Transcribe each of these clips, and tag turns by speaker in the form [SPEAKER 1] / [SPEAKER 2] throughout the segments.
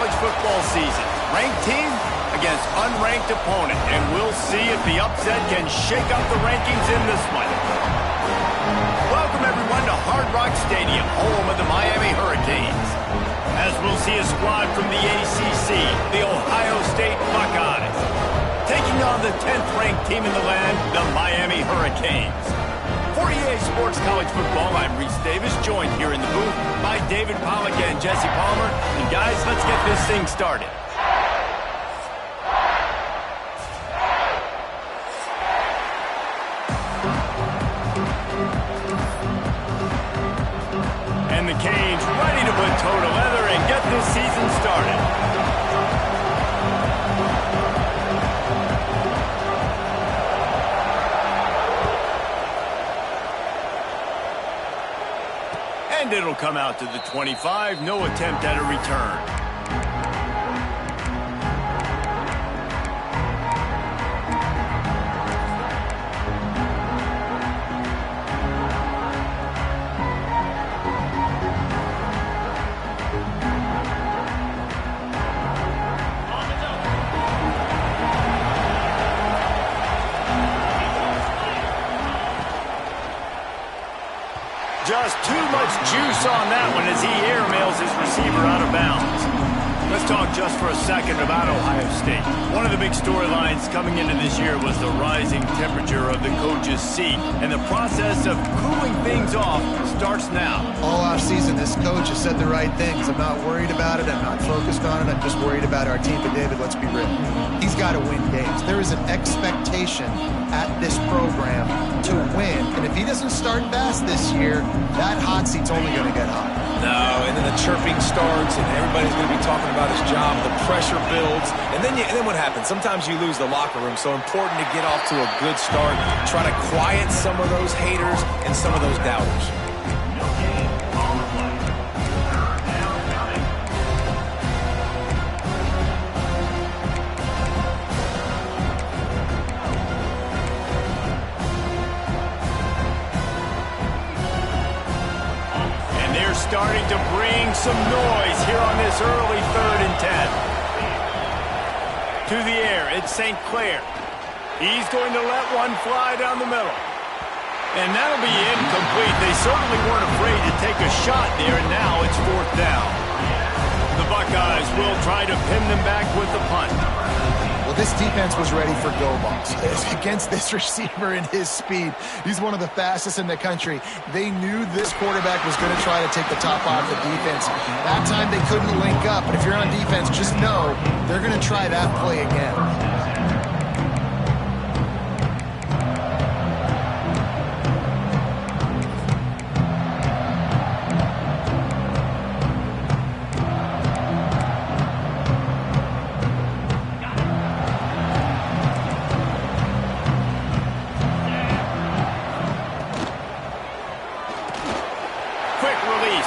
[SPEAKER 1] college football season. Ranked team against unranked opponent, and we'll see if the upset can shake up the rankings in this one. Welcome, everyone, to Hard Rock Stadium, home of the Miami Hurricanes. As we'll see a squad from the ACC, the Ohio State Buckeyes, taking on the 10th-ranked team in the land, the Miami Hurricanes. For EA Sports College Football, I'm Reese Davis, joined here in the booth by David Pollack and Jesse Palmer. And guys, let's get this thing started. And the Canes ready to put toe to leather and get this season started. And it'll come out to the 25. No attempt at a return. Just too much juice on that one as he airmails his receiver out of bounds. Let's talk just for a second about Ohio State. One of the big storylines coming into this year was the rising temperature of the coach's seat, and the process of cooling things off starts now.
[SPEAKER 2] All offseason, this coach has said the right things. I'm not worried about it. I'm not focused on it. I'm just worried about our team. But, David, let's be real. He's got to win games. There is an expectation at this program to win, and if he doesn't start fast this year, that hot seat's only going to get hot.
[SPEAKER 3] No, and then the chirping starts, and everybody's going to be talking about his job. The pressure builds, and then what happens? Sometimes you lose the locker room, so important to get off to a good start. Try to quiet some of those haters and some of those doubters.
[SPEAKER 1] Starting to bring some noise here on this early 3rd and 10. To the air, it's St. Clair. He's going to let one fly down the middle. And that'll be incomplete. They certainly weren't afraid to take a shot there, and now it's 4th down. The Buckeyes will try to pin them back with the punt.
[SPEAKER 2] Well, this defense was ready for go balls. Against this receiver and his speed, he's one of the fastest in the country. They knew this quarterback was going to try to take the top off the defense. That time they couldn't link up, but if you're on defense, just know they're going to try that play again.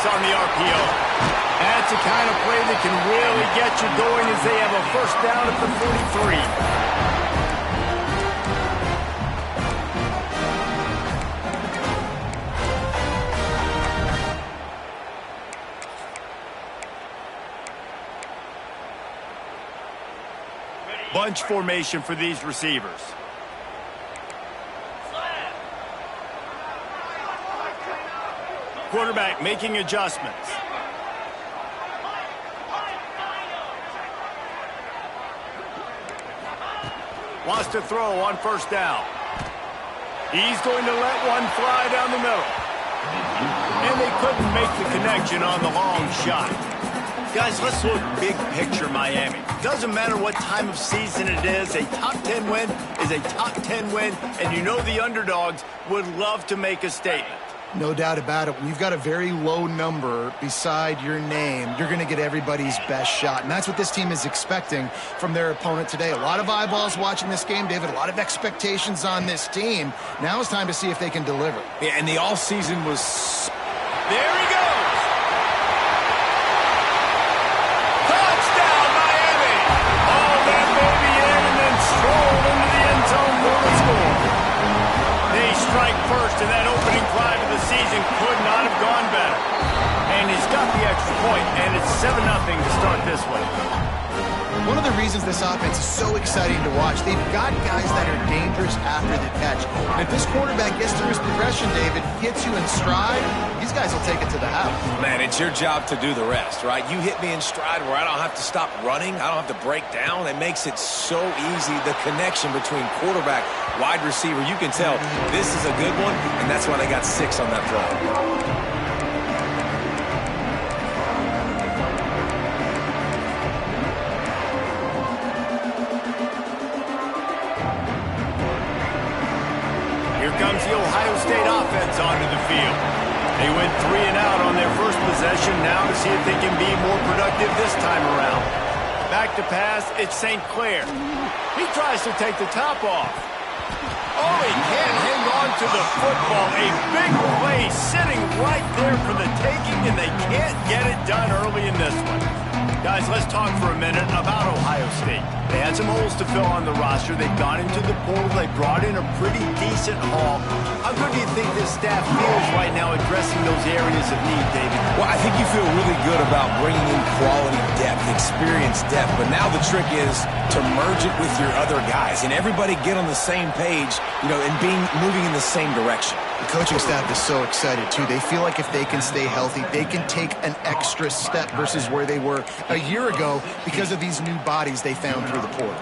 [SPEAKER 1] On the RPO. That's the kind of play that can really get you going as they have a 1st down at the 43. Bunch formation for these receivers. Quarterback making adjustments. Wants to throw on 1st down. He's going to let one fly down the middle. And they couldn't make the connection on the long shot. Guys, let's look big picture Miami. Doesn't matter what time of season it is, a top 10 win is a top 10 win, and you know the underdogs would love to make a statement.
[SPEAKER 2] No doubt about it. When you've got a very low number beside your name, you're going to get everybody's best shot. And that's what this team is expecting from their opponent today. A lot of eyeballs watching this game, David. A lot of expectations on this team. Now it's time to see if they can deliver.
[SPEAKER 3] Yeah, and the all-season was...
[SPEAKER 1] There he goes! Touchdown, Miami! All that baby in and then strolled into the end zone for the score. They strike first, and that opening drive of the season could not have gone better. And he's got the extra point, and it's 7-0 to start this one.
[SPEAKER 2] One of the reasons this offense is so exciting to watch, they've got guys that are dangerous after the catch. And if this quarterback gets through his progression, David, gets you in stride, these guys will take it to the house.
[SPEAKER 3] Man, it's your job to do the rest, right? You hit me in stride where I don't have to stop running. I don't have to break down. It makes it so easy. The connection between quarterback, wide receiver, you can tell this is a good one, and that's why they got 6 on that play.
[SPEAKER 1] Comes the Ohio State offense onto the field. They went 3 and out on their first possession, now to see if they can be more productive this time around. Back to pass, it's St. Clair. He tries to take the top off. Oh, he can't hang on to the football. A big play sitting right there for the taking, and they can't get it done early in this one. Guys, let's talk for a minute about Ohio State. They had some holes to fill on the roster. They've gone into the portal. They brought in a pretty decent haul. How good do you think this staff feels right now addressing those areas of need, David?
[SPEAKER 3] Well, I think you feel really good about bringing in quality depth, experience depth. But now the trick is to merge it with your other guys and everybody get on the same page, and moving in the same direction.
[SPEAKER 2] The coaching staff is so excited, too. They feel like if they can stay healthy, they can take an extra step versus where they were a year ago because of these new bodies they found through the portal.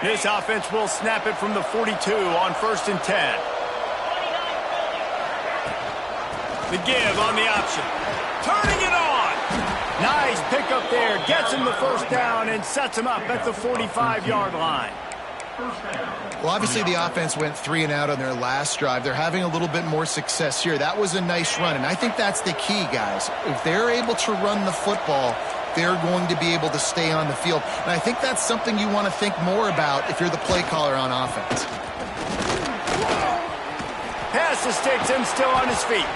[SPEAKER 1] This offense will snap it from the 42 on 1st and 10. The give on the option. Turning it on. Nice pickup there. Gets him the first down and sets him up at the 45-yard line.
[SPEAKER 2] Well, obviously the offense went 3 and out on their last drive. They're having a little bit more success here. That was a nice run, and I think that's the key, guys. If they're able to run the football, they're going to be able to stay on the field. And I think that's something you want to think more about if you're the play caller on offense.
[SPEAKER 1] Pass to sticks him still on his feet.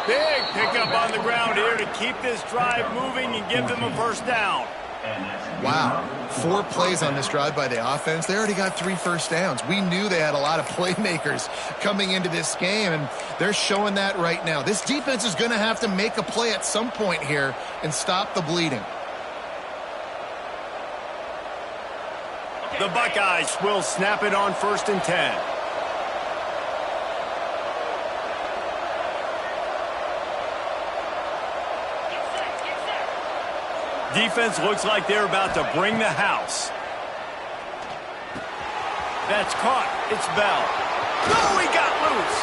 [SPEAKER 1] Big pickup on the ground here to keep this drive moving and give them a first down.
[SPEAKER 2] Wow, 4 plays on this drive by the offense. They already got 3 first downs. We knew they had a lot of playmakers coming into this game, and they're showing that right now. This defense is going to have to make a play at some point here and stop the bleeding.
[SPEAKER 1] The Buckeyes will snap it on 1st and 10. Defense looks like they're about to bring the house. That's caught. It's Bell. Oh, he got loose.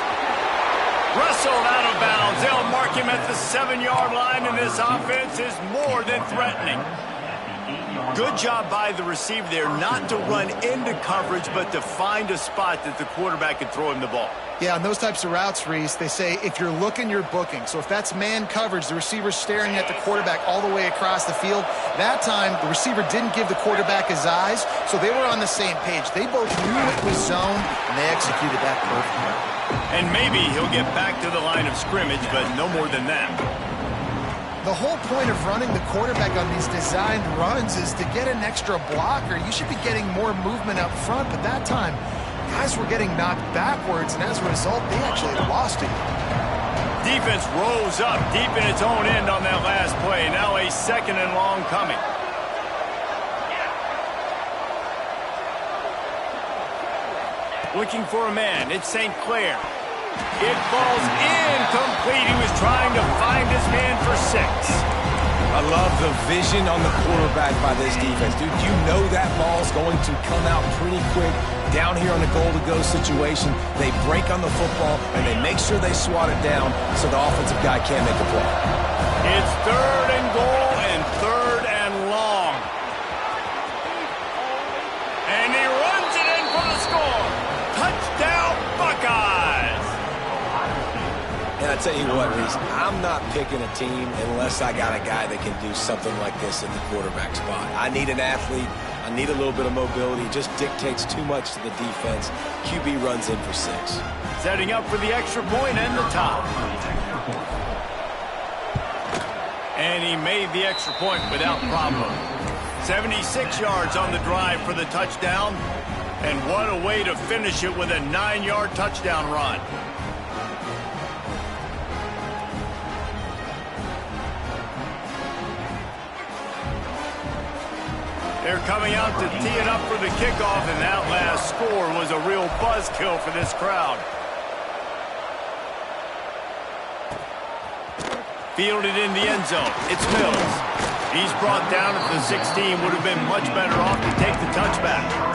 [SPEAKER 1] Wrestled out of bounds. They'll mark him at the 7-yard line, and this offense is more than threatening. Good job by the receiver there not to run into coverage, but to find a spot that the quarterback could throw him the ball.
[SPEAKER 2] Yeah, on those types of routes, Reese, they say if you're looking, you're booking. So if that's man coverage, the receiver's staring at the quarterback all the way across the field. That time, the receiver didn't give the quarterback his eyes, so they were on the same page. They both knew it was zone, and they executed that perfectly.
[SPEAKER 1] And maybe he'll get back to the line of scrimmage, but no more than that.
[SPEAKER 2] The whole point of running the quarterback on these designed runs is to get an extra blocker. You should be getting more movement up front, but that time, guys were getting knocked backwards, and as a result, they actually lost it.
[SPEAKER 1] Defense rose up deep in its own end on that last play. Now a 2nd and long coming. Looking for a man. It's St. Clair. It falls incomplete. He was trying to find his man for 6.
[SPEAKER 3] I love the vision on the quarterback by this defense. Dude, you know that ball's going to come out pretty quick. Down here on the goal-to-go situation, they break on the football, and they make sure they swat it down so the offensive guy can't make a play.
[SPEAKER 1] It's 3rd and goal and 3rd and long. And he runs it in for the score. Touchdown, Buckeyes.
[SPEAKER 3] And I tell you what, Reese, I'm not picking a team unless I got a guy that can do something like this at the quarterback spot. I need an athlete. I need a little bit of mobility. It just dictates too much to the defense. QB runs in for 6.
[SPEAKER 1] Setting up for the extra point and the top. And he made the extra point without problem. 76 yards on the drive for the touchdown. And what a way to finish it with a 9-yard touchdown run. They're coming out to tee it up for the kickoff, and that last score was a real buzzkill for this crowd. Fielded in the end zone. It's Mills. He's brought down at the 16. Would have been much better off to take the touchback.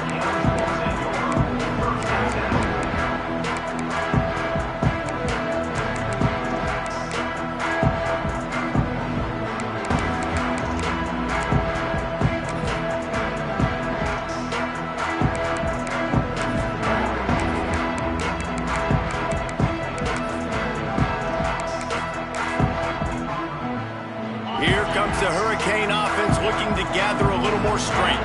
[SPEAKER 1] Here comes the Hurricane offense looking to gather a little more strength.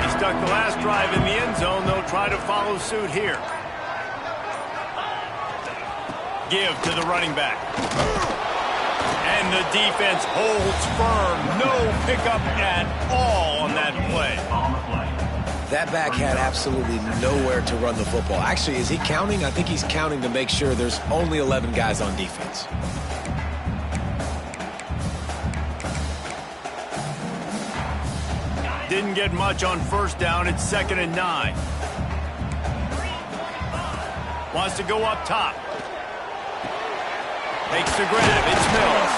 [SPEAKER 1] He stuck the last drive in the end zone. They'll try to follow suit here. Give to the running back. And the defense holds firm. No pickup at all on that play.
[SPEAKER 3] That back had absolutely nowhere to run the football. Actually, is he counting? I think he's counting to make sure there's only 11 guys on defense.
[SPEAKER 1] Didn't get much on first down. It's 2nd and 9. Wants to go up top. Makes the grab. It's Mills.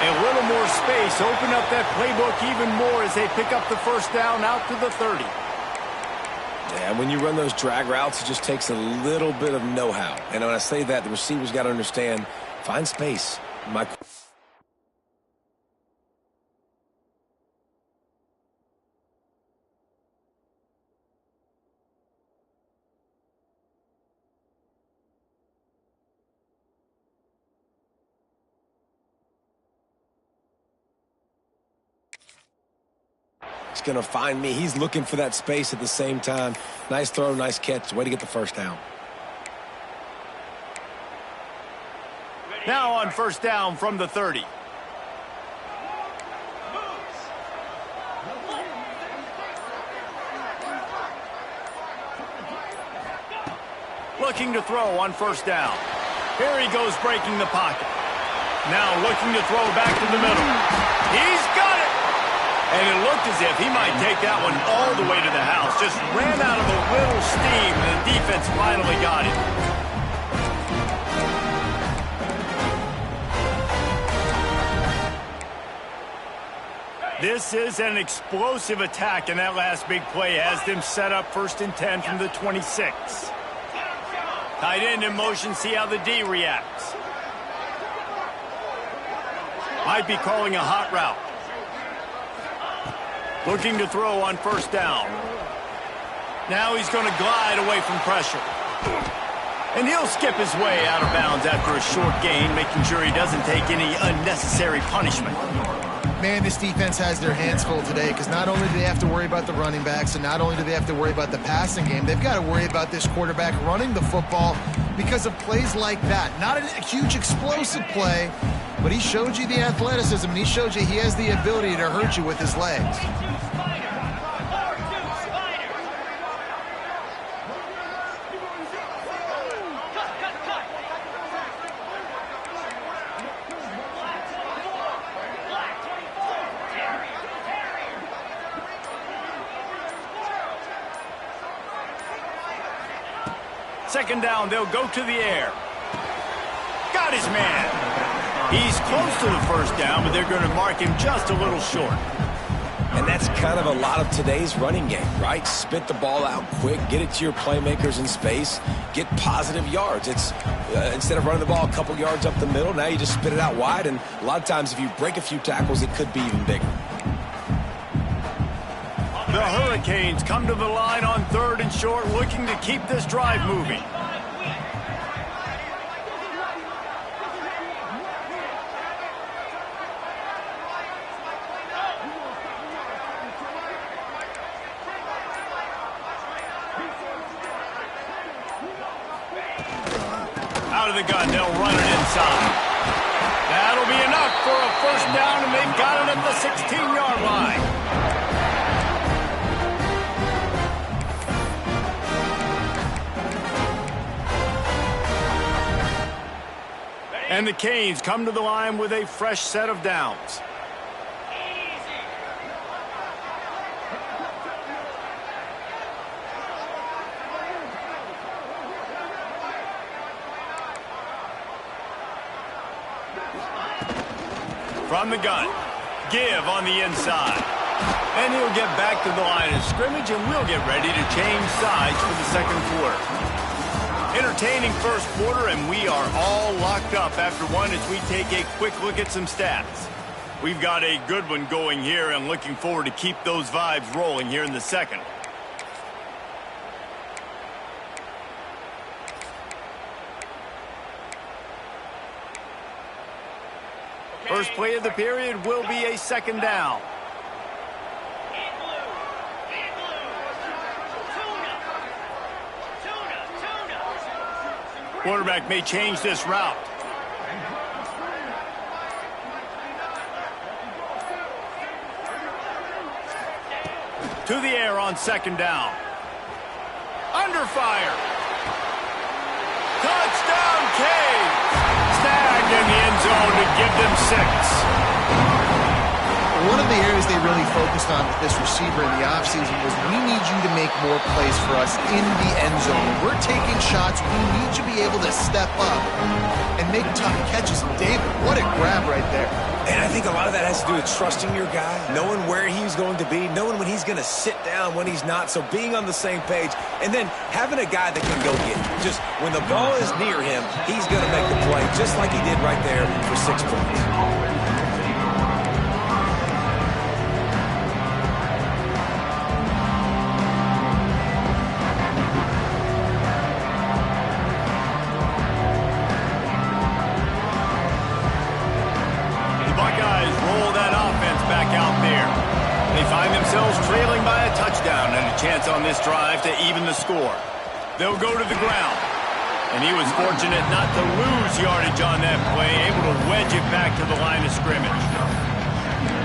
[SPEAKER 1] A little more space. Open up that playbook even more as they pick up the first down out to the 30.
[SPEAKER 3] Yeah, when you run those drag routes, it just takes a little bit of know-how. And when I say that, the receivers got to understand, find space. He's going to find me. He's looking for that space at the same time. Nice throw, nice catch. Way to get the first down.
[SPEAKER 1] Now on first down from the 30. Looking to throw on first down. Here he goes breaking the pocket. Now looking to throw back to the middle. He's got it! And it looked as if he might take that one all the way to the house. Just ran out of a little steam, and the defense finally got it. This is an explosive attack, and that last big play has them set up 1st and 10 from the 26. Tight end in motion, see how the D reacts. Might be calling a hot route. Looking to throw on first down. Now he's going to glide away from pressure. And he'll skip his way out of bounds after a short gain, making sure he doesn't take any unnecessary punishment.
[SPEAKER 2] Man, this defense has their hands full today because not only do they have to worry about the running backs and not only do they have to worry about the passing game, they've got to worry about this quarterback running the football because of plays like that. Not a huge explosive play, but he showed you the athleticism, and he showed you he has the ability to hurt you with his legs.
[SPEAKER 1] Second down, they'll go to the air. Got his man. He's close to the first down, but they're going to mark him just a little short.
[SPEAKER 3] And that's kind of a lot of today's running game, right? Spit the ball out quick, get it to your playmakers in space, get positive yards. It's instead of running the ball a couple yards up the middle, now you just spit it out wide, and a lot of times if you break a few tackles, it could be even bigger.
[SPEAKER 1] The Hurricanes come to the line on 3rd and short, looking to keep this drive moving. Out of the gun, they'll run it inside. That'll be enough for a first down, and they've got it at the 16-yard line. And the Canes come to the line with a fresh set of downs. From the gun, give on the inside. And he'll get back to the line of scrimmage, and we'll get ready to change sides for the second quarter. Entertaining first quarter, and we are all locked up after one as we take a quick look at some stats. We've got a good one going here, and looking forward to keep those vibes rolling here in the second. First play of the period will be a second down. Quarterback may change this route. To the air on second down. Under fire. Touchdown, Canes! Snagged in the end zone to give them 6.
[SPEAKER 2] One of the areas they really focused on with this receiver in the offseason was, we need you to make more plays for us in the end zone. When we're taking shots, we need you to be able to step up and make tough catches. David, what a grab right there.
[SPEAKER 3] And I think a lot of that has to do with trusting your guy, knowing where he's going to be, knowing when he's going to sit down, when he's not. So being on the same page, and then having a guy that can go get it. Just when the ball is near him, he's going to make the play, just like he did right there for 6 points.
[SPEAKER 1] Trailing by a touchdown and a chance on this drive to even the score. They'll go to the ground. And he was fortunate not to lose yardage on that play, able to wedge it back to the line of scrimmage.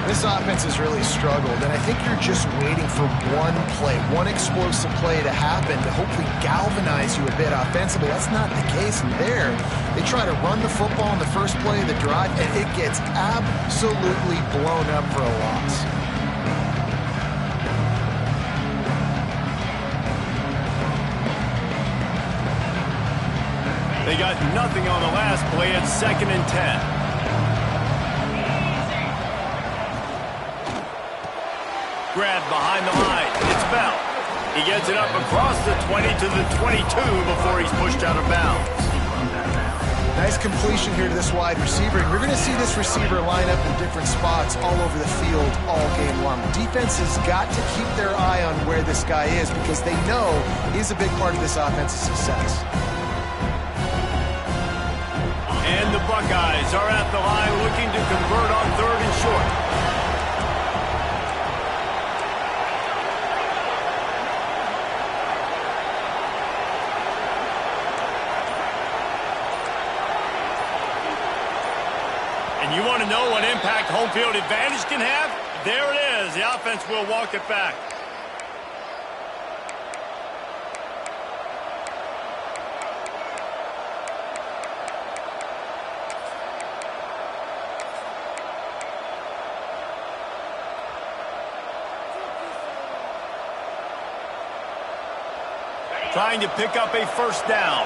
[SPEAKER 2] This offense has really struggled, and I think you're just waiting for one play, one explosive play to happen to hopefully galvanize you a bit offensively. That's not the case there. They try to run the football in the first play of the drive, and it gets absolutely blown up for a loss.
[SPEAKER 1] They got nothing on the last play at 2nd and 10. Grabbed behind the line. It's Bell. He gets it up across the 20 to the 22 before he's pushed out of bounds.
[SPEAKER 2] Nice completion here to this wide receiver. And we're going to see this receiver line up in different spots all over the field all game long. Defense has got to keep their eye on where this guy is, because they know he's a big part of this offense's success.
[SPEAKER 1] And the Buckeyes are at the line looking to convert on 3rd and short. And you want to know what impact home field advantage can have? There it is. The offense will walk it back. Trying to pick up a first down.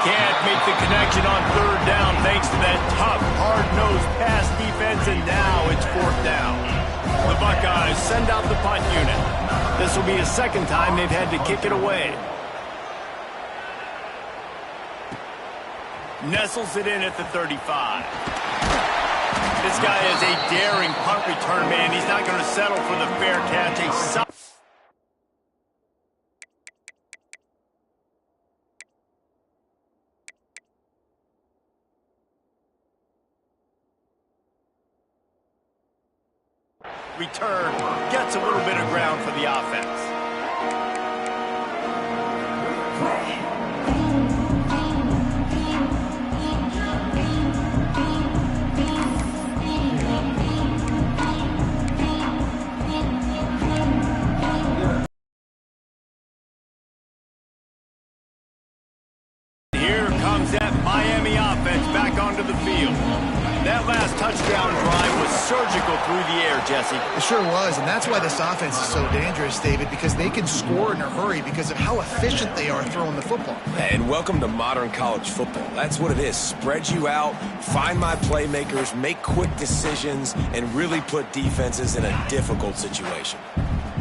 [SPEAKER 1] Can't make the connection on 3rd down thanks to that tough, hard-nosed pass defense, and now it's 4th down. The Buckeyes send out the punt unit. This will be a second time they've had to kick it away. Nestles it in at the 35. This guy is a daring punt return man. He's not going to settle for the fair catch. A return gets a little bit of ground for the offense. field. That last touchdown drive was surgical through the air, Jesse.
[SPEAKER 2] It sure was, and that's why this offense is so dangerous, David, because they can score in a hurry because of how efficient they are throwing the football.
[SPEAKER 3] And welcome to modern college football. That's what it is. Spread you out, find my playmakers, make quick decisions, and really put defenses in a difficult situation.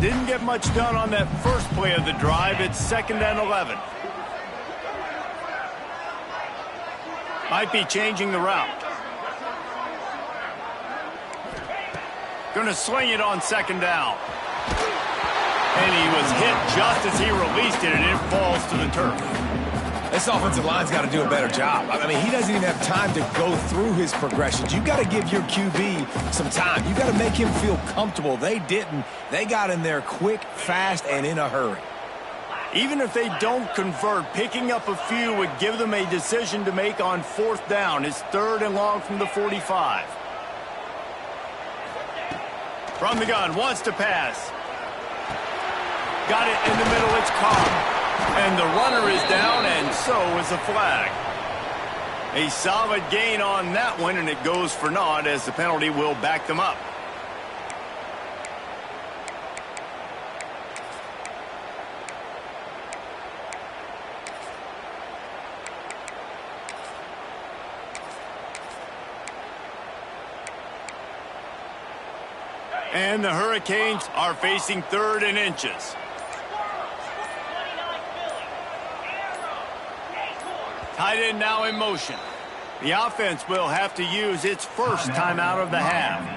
[SPEAKER 1] Didn't get much done on that first play of the drive. It's 2nd and 11. Might be changing the route. Going to sling it on 2nd down. And he was hit just as he released it, and it falls to the turf.
[SPEAKER 3] This offensive line's got to do a better job. I mean, he doesn't even have time to go through his progressions. You've got to give your QB some time. You've got to make him feel comfortable. They didn't. They got in there quick, fast, and in a hurry.
[SPEAKER 1] Even if they don't convert, picking up a few would give them a decision to make on 4th down. It's 3rd and long from the 45. From the gun, wants to pass. Got it in the middle, it's caught. And the runner is down, and so is the flag. A solid gain on that one, and it goes for naught as the penalty will back them up. And the Hurricanes are facing 3rd and inches. Tight end now in motion. The offense will have to use its first timeout of the half.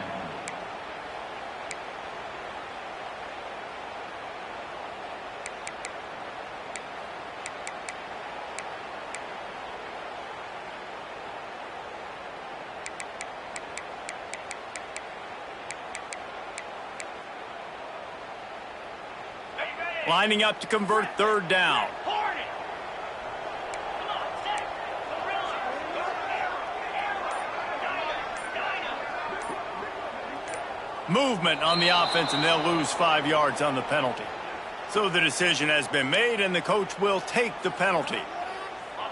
[SPEAKER 1] Lining up to convert 3rd down. Movement on the offense, and they'll lose 5 yards on the penalty. So the decision has been made, and the coach will take the penalty.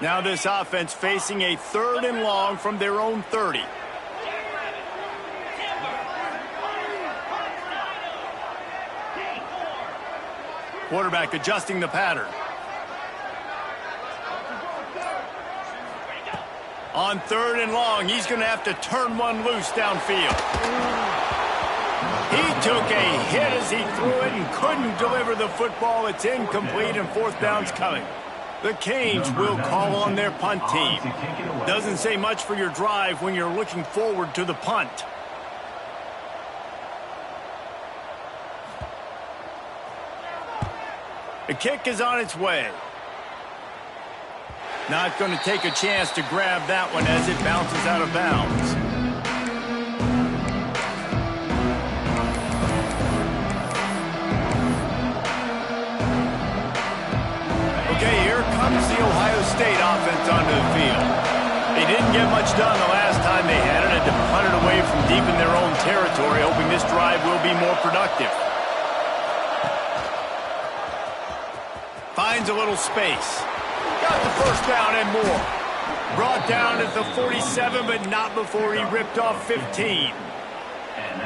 [SPEAKER 1] Now this offense facing a 3rd and long from their own 30. Quarterback adjusting the pattern. On 3rd and long, he's going to have to turn one loose downfield. He took a hit as he threw it and couldn't deliver the football. It's incomplete, and 4th down's coming. The Canes will call on their punt team. Doesn't say much for your drive when you're looking forward to the punt. The kick is on its way. Not going to take a chance to grab that one as it bounces out of bounds. Okay, here comes the Ohio State offense onto the field. They didn't get much done the last time they had it, and to punt it away from deep in their own territory, hoping this drive will be more productive. Finds a little space. Got the 1st down and more. Brought down at the 47, but not before he ripped off 15.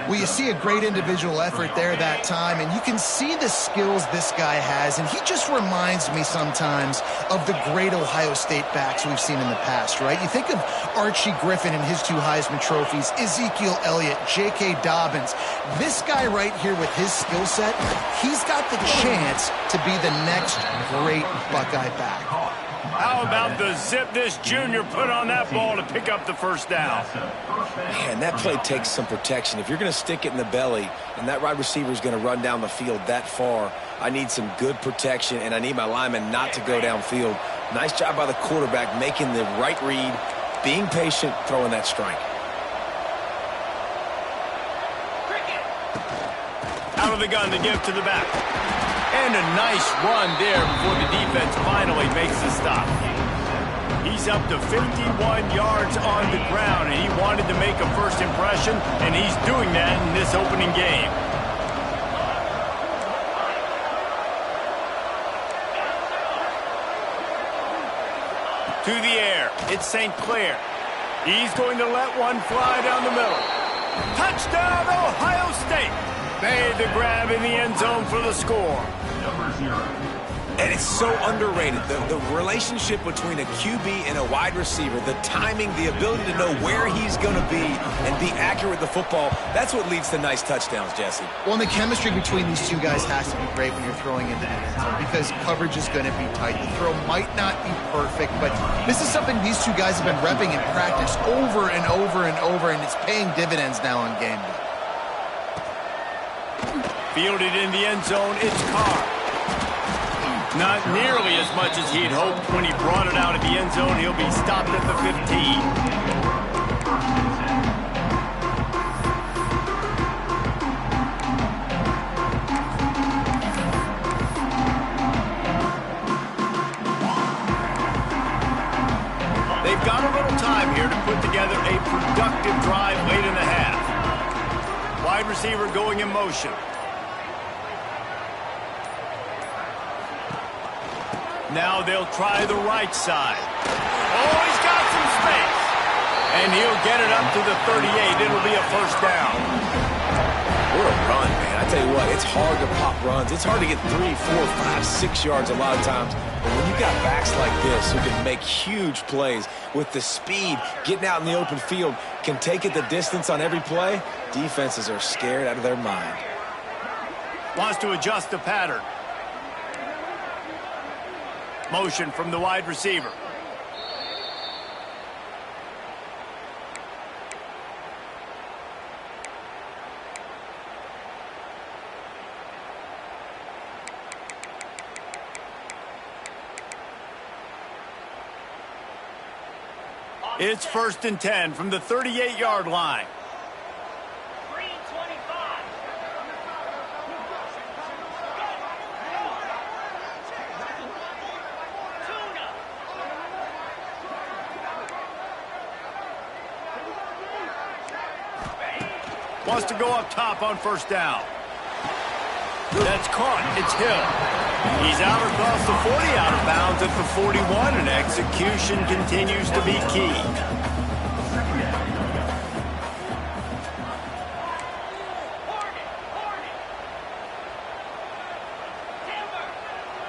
[SPEAKER 2] Well, you see a great individual effort there that time, and you can see the skills this guy has, and he just reminds me sometimes of the great Ohio State backs we've seen in the past, right? You think of Archie Griffin and his 2 Heisman trophies, Ezekiel Elliott, J.K. Dobbins. This guy right here with his skill set, he's got the chance to be the next great Buckeye back.
[SPEAKER 1] How about the zip this junior put on that ball to pick up the 1st down?
[SPEAKER 3] Man, that play takes some protection. If you're going to stick it in the belly and that wide receiver is going to run down the field that far, I need some good protection, and I need my lineman not to go downfield. Nice job by the quarterback making the right read, being patient, throwing that strike.
[SPEAKER 1] Out of the gun to give to the back. And a nice run there before the defense finally makes the stop. He's up to 51 yards on the ground, and he wanted to make a first impression, and he's doing that in this opening game. To the air. It's St. Clair. He's going to let one fly down the middle. Touchdown, Ohio State. Made the grab in the end zone for the score.
[SPEAKER 3] And it's so underrated, the relationship between a QB and a wide receiver, the timing, the ability to know where he's going to be and be accurate with the football, that's what leads to nice touchdowns, Jesse.
[SPEAKER 2] Well, and the chemistry between these two guys has to be great when you're throwing into the end zone because coverage is going to be tight. The throw might not be perfect, but this is something these two guys have been repping in practice over and over and over, and it's paying dividends now on game day.
[SPEAKER 1] Fielded in the end zone, it's Carr. Not nearly as much as he'd hoped when he brought it out of the end zone. He'll be stopped at the 15. They've got a little time here to put together a productive drive late in the half. Wide receiver going in motion. Now they'll try the right side. Oh, he's got some space. And he'll get it up to the 38. It'll be a first down.
[SPEAKER 3] What a run, man. I tell you what, it's hard to pop runs. It's hard to get 3, 4, 5, 6 yards a lot of times. But when you got backs like this who can make huge plays with the speed, getting out in the open field, can take it the distance on every play, defenses are scared out of their mind.
[SPEAKER 1] Wants to adjust the pattern. Motion from the wide receiver. It's 1st and 10 from the 38-yard line. Wants to go up top on first down. That's caught. It's Hill. He's out across the 40, out of bounds at the 41, and execution continues to be key.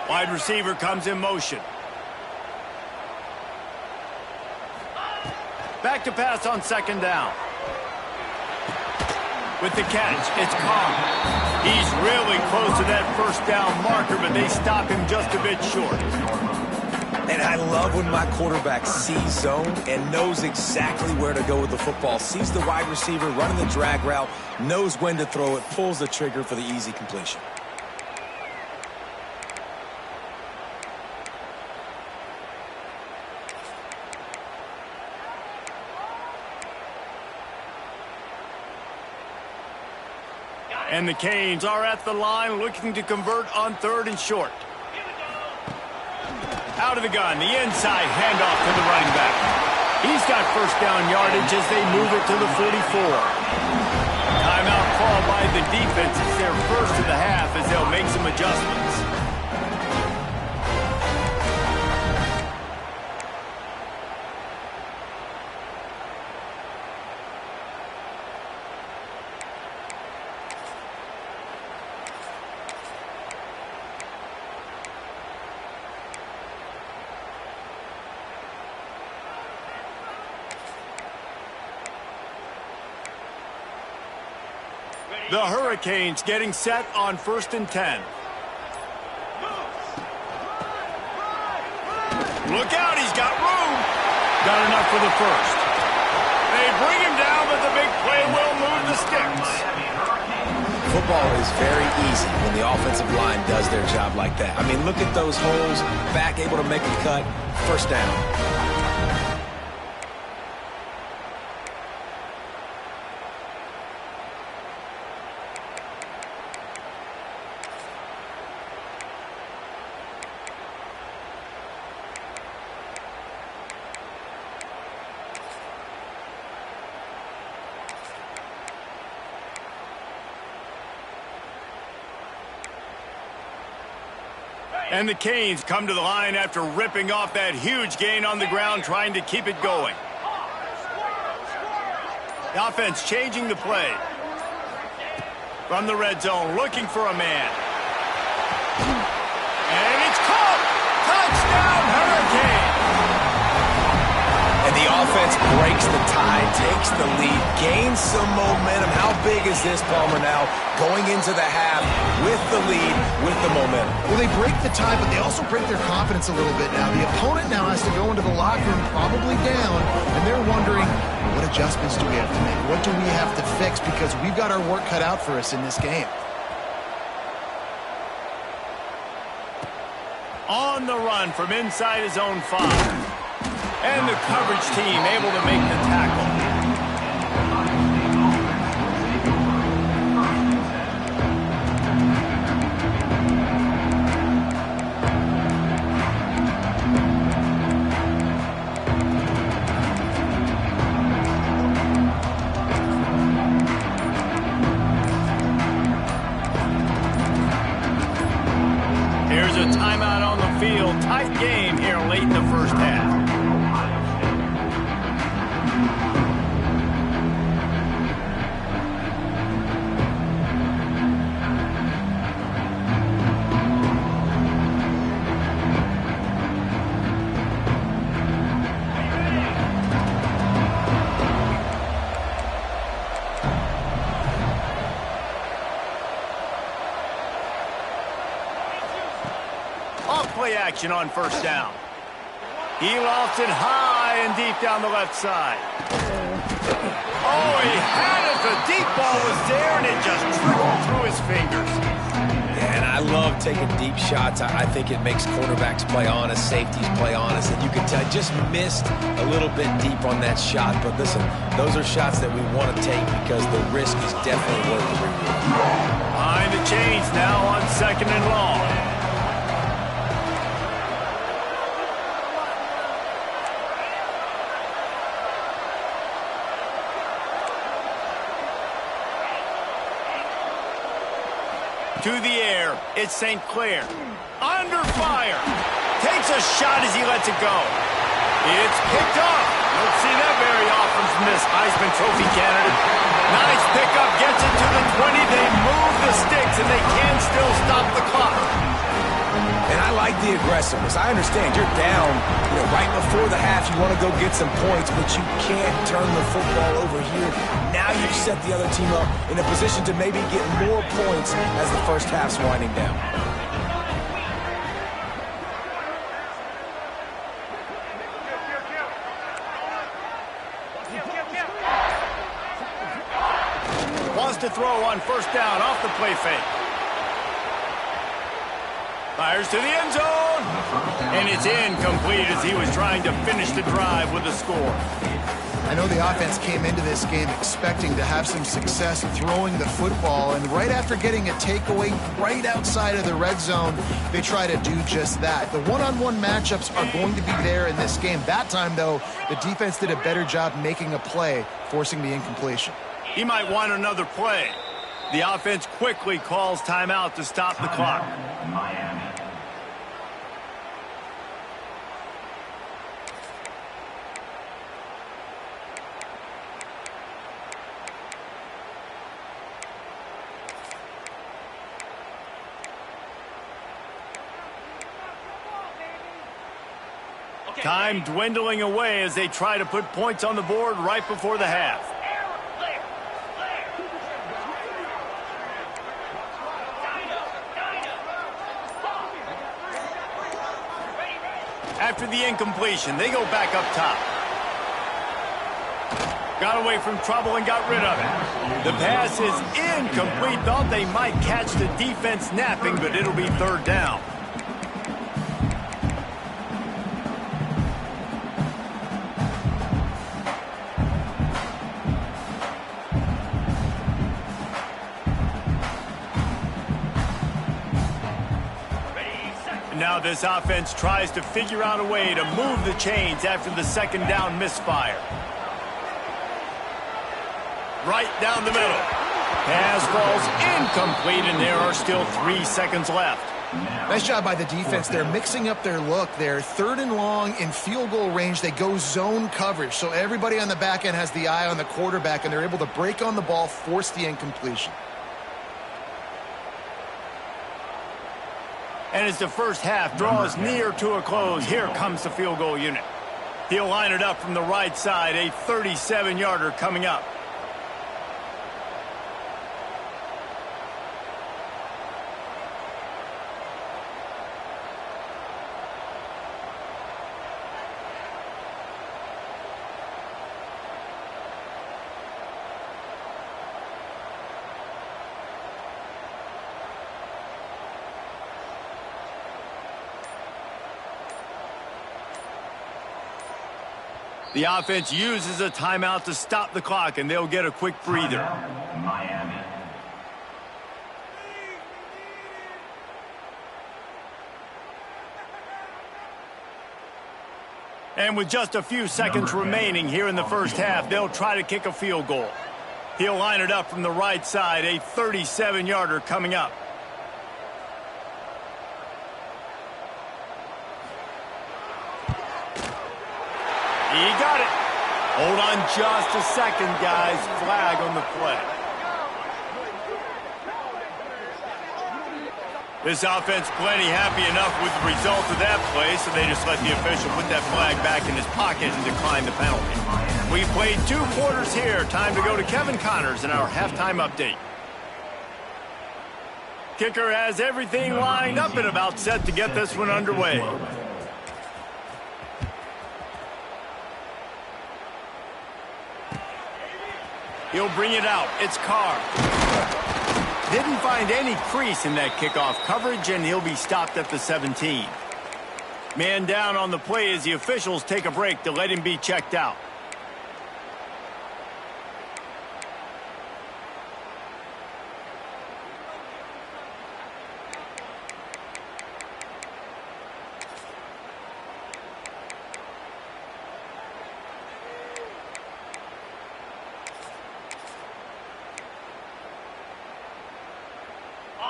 [SPEAKER 1] Wide receiver comes in motion. Back to pass on 2nd down. With the catch, it's Carr. He's really close to that first down marker, but they stop him just a bit short.
[SPEAKER 3] And I love when my quarterback sees zone and knows exactly where to go with the football. Sees the wide receiver running the drag route, knows when to throw it, pulls the trigger for the easy completion.
[SPEAKER 1] And the Canes are at the line looking to convert on 3rd and short. Out of the gun, the inside handoff to the running back. He's got first down yardage as they move it to the 44. Timeout called by the defense. It's their first of the half as they'll make some adjustments. The Hurricanes getting set on 1st and 10. Look out, he's got room. Got enough for the first. They bring him down, but the big play will move the sticks.
[SPEAKER 3] Football is very easy when the offensive line does their job like that. I mean, look at those holes, back able to make a cut, first down.
[SPEAKER 1] And the Canes come to the line after ripping off that huge gain on the ground, trying to keep it going. The offense changing the play. From the red zone, looking for a man. And it's caught! Touchdown, Hurricane!
[SPEAKER 3] And the offense breaks the tie, takes the lead, gains some momentum. How big is this, Palmer, now? Going into the half with the lead, with the momentum.
[SPEAKER 2] Well, they break the tie, but they also break their confidence a little bit now. The opponent now has to go into the locker room probably down, and they're wondering, what adjustments do we have to make? What do we have to fix? Because we've got our work cut out for us in this game.
[SPEAKER 1] On the run from inside his own 5. And the coverage team able to make the tackle. Here's a timeout on the field. Tight game here late in the first half. Play action on first down. He lofts it high and deep down the left side. Oh, he had it. The deep ball was there, and it just trickled through his fingers.
[SPEAKER 3] Yeah, and I love taking deep shots. I think it makes quarterbacks play honest, safeties play honest, and you can tell I just missed a little bit deep on that shot. But listen, those are shots that we want to take because the risk is definitely worth the reward.
[SPEAKER 1] Behind the chains now on 2nd and long. To the air, it's St. Clair. Under fire. Takes a shot as he lets it go. It's picked up. Don't see that very often from this Heisman Trophy candidate. Nice pickup, gets it to the 20. They move the sticks, and they can still stop the clock.
[SPEAKER 3] And I like the aggressiveness. I understand you're down, right before the half. You want to go get some points, but you can't turn the football over here. Now you've set the other team up in a position to maybe get more points as the first half's winding down.
[SPEAKER 1] Wants to throw on first down off the play fake. Fires to the end zone. And it's incomplete as he was trying to finish the drive with a score.
[SPEAKER 2] I know the offense came into this game expecting to have some success throwing the football, and right after getting a takeaway right outside of the red zone, they try to do just that. The one-on-one matchups are going to be there in this game. That time, though, the defense did a better job making a play, forcing the incompletion.
[SPEAKER 1] He might want another play. The offense quickly calls timeout to stop the clock. Time dwindling away as they try to put points on the board right before the half. After the incompletion, they go back up top. Got away from trouble and got rid of it. The pass is incomplete. Thought they might catch the defense napping, but it'll be 3rd down. Now this offense tries to figure out a way to move the chains after the 2nd down misfire. Right down the middle. Pass falls incomplete, and there are still 3 seconds left.
[SPEAKER 2] Nice job by the defense. They're mixing up their look. They're 3rd and long in field goal range. They go zone coverage. So everybody on the back end has the eye on the quarterback, and they're able to break on the ball, force the incompletion.
[SPEAKER 1] And as the first half draws near to a close, here comes the field goal unit. He'll line it up from the right side, a 37-yarder coming up. The offense uses a timeout to stop the clock, and they'll get a quick breather. Miami. And with just a few seconds remaining here in the first half, they'll try to kick a field goal. He'll line it up from the right side, a 37-yarder coming up. He got it. Hold on just a second, guys. Flag on the play. This offense plenty happy enough with the result of that play, so they just let the official put that flag back in his pocket and decline the penalty. We played 2 quarters here. Time to go to Kevin Connors in our halftime update. Kicker has everything lined up and about set to get this one underway. He'll bring it out. It's Carr. Didn't find any crease in that kickoff coverage, and he'll be stopped at the 17. Man down on the play as the officials take a break to let him be checked out.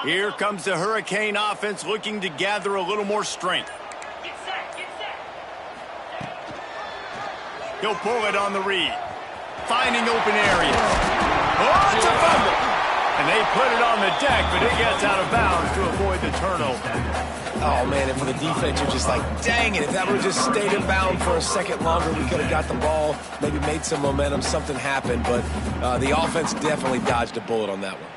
[SPEAKER 1] Here comes the Hurricane offense looking to gather a little more strength.
[SPEAKER 4] Get set, get set.
[SPEAKER 1] He'll pull it on the read. Finding open areas. Oh, it's a fumble. And they put it on the deck, but it gets out of bounds to avoid the turnover.
[SPEAKER 3] Oh, man, and for the defense, you're just like, dang it, if that would have just stayed in bound for a second longer, we could have got the ball, maybe made some momentum, something happened, but the offense definitely dodged a bullet on that one.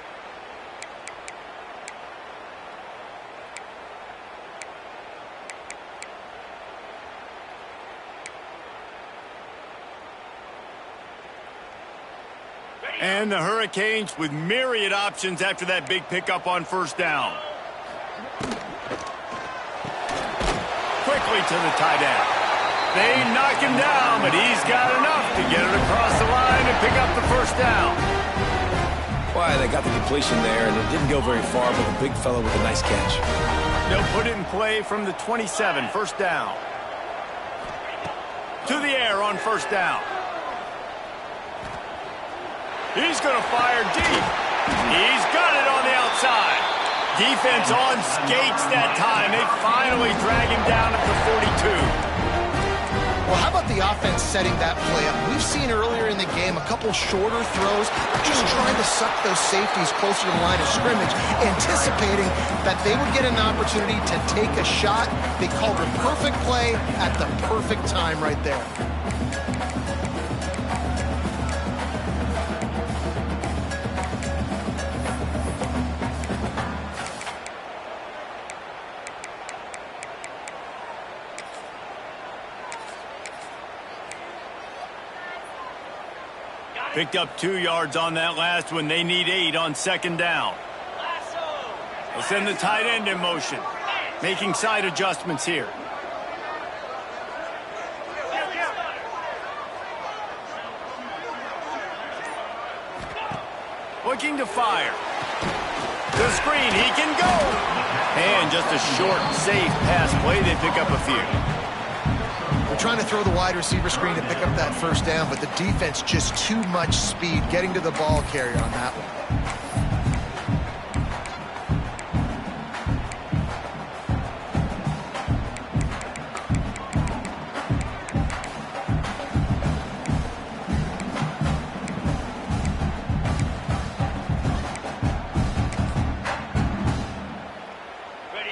[SPEAKER 1] And the Hurricanes with myriad options after that big pickup on first down. Quickly to the tight end. They knock him down, but he's got enough to get it across the line and pick up the first down.
[SPEAKER 3] Why, they got the completion there, and it didn't go very far, but the big fella with a nice catch.
[SPEAKER 1] They'll put it in play from the 27, first down. To the air on first down. He's going to fire deep. He's got it on the outside. Defense on skates that time. They finally drag him down at the 42.
[SPEAKER 2] Well, how about the offense setting that play up? We've seen earlier in the game a couple shorter throws, just trying to suck those safeties closer to the line of scrimmage, anticipating that they would get an opportunity to take a shot. They called the perfect play at the perfect time right there.
[SPEAKER 1] Picked up 2 yards on that last one. They need 8 on second down. They'll send the tight end in motion, making side adjustments here. Looking to fire. The screen, he can go. And just a short, safe pass play. They pick up a few.
[SPEAKER 2] They're trying to throw the wide receiver screen to pick up that first down, but the defense just too much speed getting to the ball carrier on that one.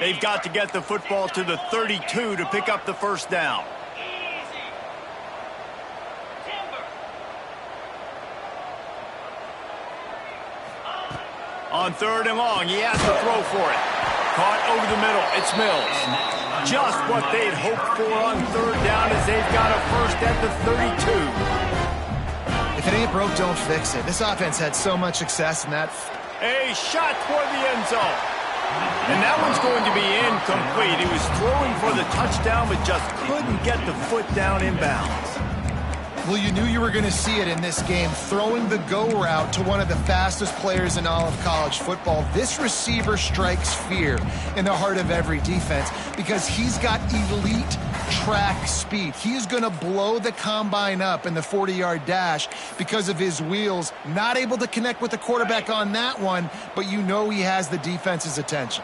[SPEAKER 1] They've got to get the football to the 32 to pick up the first down.
[SPEAKER 4] Easy. Timber.
[SPEAKER 1] On 3rd and long, he has to throw for it. Caught over the middle. It's Mills. Just what they'd hoped for on 3rd down as they've got a first at the 32.
[SPEAKER 2] If it ain't broke, don't fix it. This offense had so much success in that.
[SPEAKER 1] A shot toward the end zone. And that one's going to be incomplete. He was throwing for the touchdown, but just couldn't get the foot down in bounds.
[SPEAKER 2] Well, you knew you were going to see it in this game, throwing the go route to one of the fastest players in all of college football. This receiver strikes fear in the heart of every defense because he's got elite track speed. He's going to blow the combine up in the 40-yard dash because of his wheels. Not able to connect with the quarterback on that one, but you know he has the defense's attention.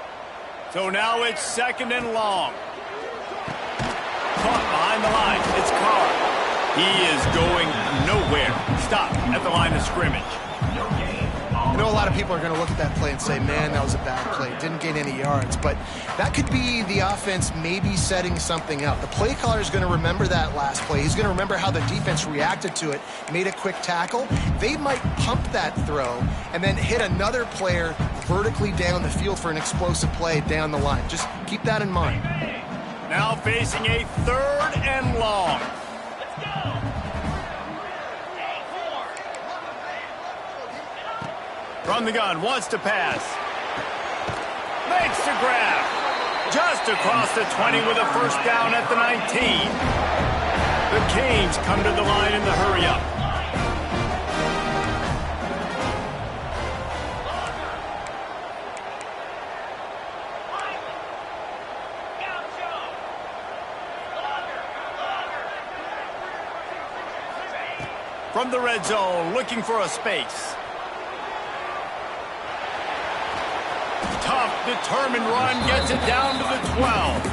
[SPEAKER 1] So now it's 2nd and long. Caught behind the line. It's Carr. He is going nowhere. Stop at the line of scrimmage.
[SPEAKER 2] I know a lot of people are going to look at that play and say, man, that was a bad play. Didn't gain any yards. But that could be the offense maybe setting something up. The play caller is going to remember that last play. He's going to remember how the defense reacted to it, made a quick tackle. They might pump that throw and then hit another player vertically down the field for an explosive play down the line. Just keep that in mind.
[SPEAKER 1] Now facing a 3rd and long. From the gun, wants to pass. Makes the grab. Just across the 20 with a first down at the 19. The Canes come to the line in the hurry-up. From the red zone, looking for a space. Tough, determined run, gets it down to the 12.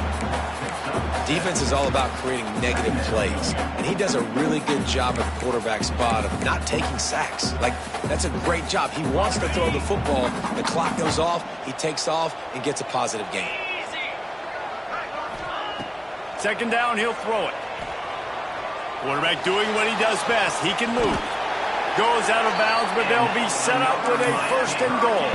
[SPEAKER 3] Defense is all about creating negative plays, and he does a really good job at the quarterback spot of not taking sacks. Like, that's a great job. He wants to throw the football. The clock goes off, he takes off, and gets a positive gain.
[SPEAKER 1] 2nd down, he'll throw it. Quarterback doing what he does best. He can move. Goes out of bounds, but they'll be set up with a 1st and goal.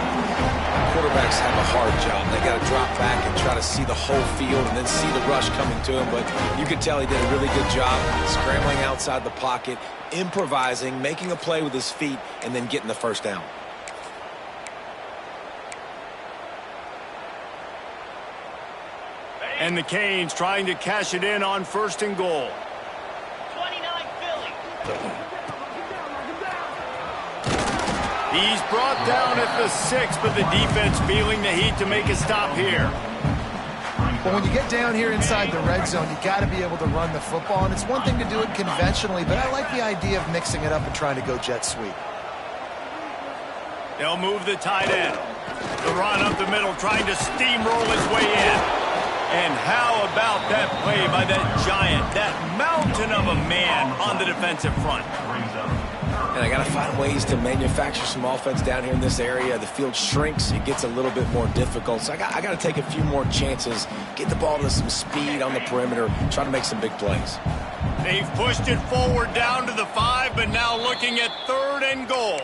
[SPEAKER 3] Quarterbacks have a hard job. They got to drop back and try to see the whole field and then see the rush coming to him. But you could tell he did a really good job scrambling outside the pocket, improvising, making a play with his feet, and then getting the first down.
[SPEAKER 1] And the Canes trying to cash it in on 1st and goal.
[SPEAKER 4] 29 Philly.
[SPEAKER 1] He's brought down at the 6, but the defense feeling the heat to make a stop here.
[SPEAKER 2] But when you get down here inside the red zone, you got to be able to run the football. And it's one thing to do it conventionally, but I like the idea of mixing it up and trying to go jet sweep.
[SPEAKER 1] They'll move the tight end. The run up the middle, trying to steamroll his way in. And how about that play by that giant, that mountain of a man on the defensive front?
[SPEAKER 3] And I got to find ways to manufacture some offense down here in this area. The field shrinks. It gets a little bit more difficult. So I got to take a few more chances, get the ball to some speed on the perimeter, try to make some big plays.
[SPEAKER 1] They've pushed it forward down to the 5, but now looking at 3rd and goal.